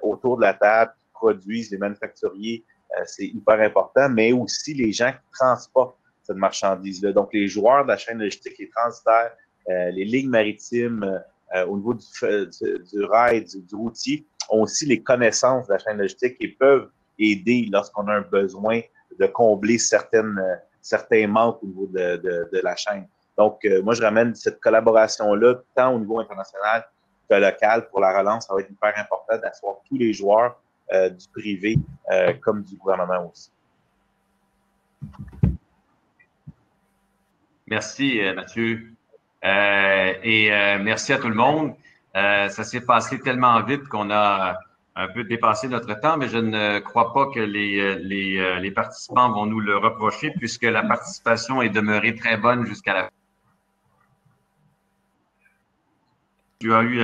autour de la table, qui produisent, les manufacturiers, c'est hyper important, mais aussi les gens qui transportent cette marchandise-là. Donc, les joueurs de la chaîne logistique, les transitaires, les lignes maritimes au niveau du rail, du routier, ont aussi les connaissances de la chaîne logistique et peuvent aider lorsqu'on a un besoin de combler certains manques au niveau de la chaîne. Donc, moi, je ramène cette collaboration-là, tant au niveau international que local. Pour la relance, ça va être hyper important d'asseoir tous les joueurs du privé comme du gouvernement aussi. Merci, Mathieu. Merci à tout le monde. Ça s'est passé tellement vite qu'on a un peu dépassé notre temps, mais je ne crois pas que les participants vont nous le reprocher puisque la participation est demeurée très bonne jusqu'à la fin. Tu as eu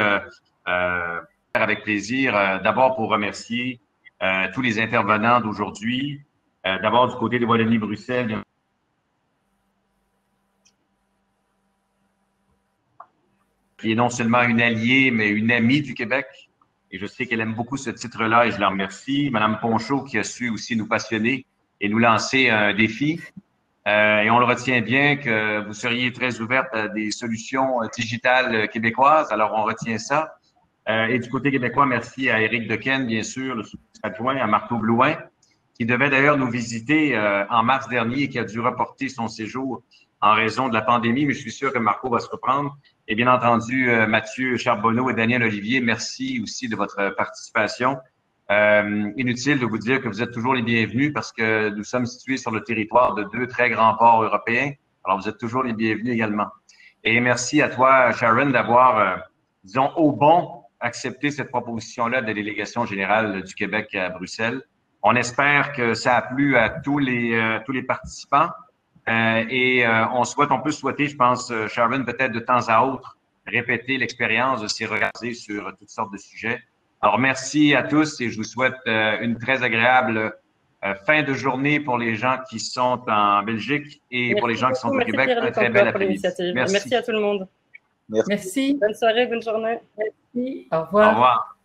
avec plaisir, d'abord pour remercier tous les intervenants d'aujourd'hui. D'abord du côté de Wallonie-Bruxelles, qui est non seulement une alliée, mais une amie du Québec. Et je sais qu'elle aime beaucoup ce titre-là et je la remercie. Madame Ponchot qui a su aussi nous passionner et nous lancer un défi. Et on le retient bien que vous seriez très ouverte à des solutions digitales québécoises. Alors, on retient ça. Et du côté québécois, merci à Éric Dequesne, bien sûr, le sous-adjoint, à Marco Blouin, qui devait d'ailleurs nous visiter en mars dernier et qui a dû reporter son séjour en raison de la pandémie, mais je suis sûr que Marco va se reprendre. Et bien entendu, Mathieu Charbonneau et Daniel Olivier, merci aussi de votre participation. Inutile de vous dire que vous êtes toujours les bienvenus parce que nous sommes situés sur le territoire de 2 très grands ports européens. Alors, vous êtes toujours les bienvenus également. Et merci à toi, Sharon, d'avoir, disons, au bon, accepté cette proposition-là de la délégation générale du Québec à Bruxelles. On espère que ça a plu à tous les participants. On peut souhaiter, je pense, Sharon, peut-être de temps à autre, répéter l'expérience de s'y regarder sur toutes sortes de sujets. Alors, merci à tous et je vous souhaite une très agréable fin de journée pour les gens qui sont en Belgique et pour les gens qui sont au Québec. Un très bel après-midi. Merci à tout le monde. Merci. Bonne soirée, bonne journée. Merci. Au revoir. Au revoir.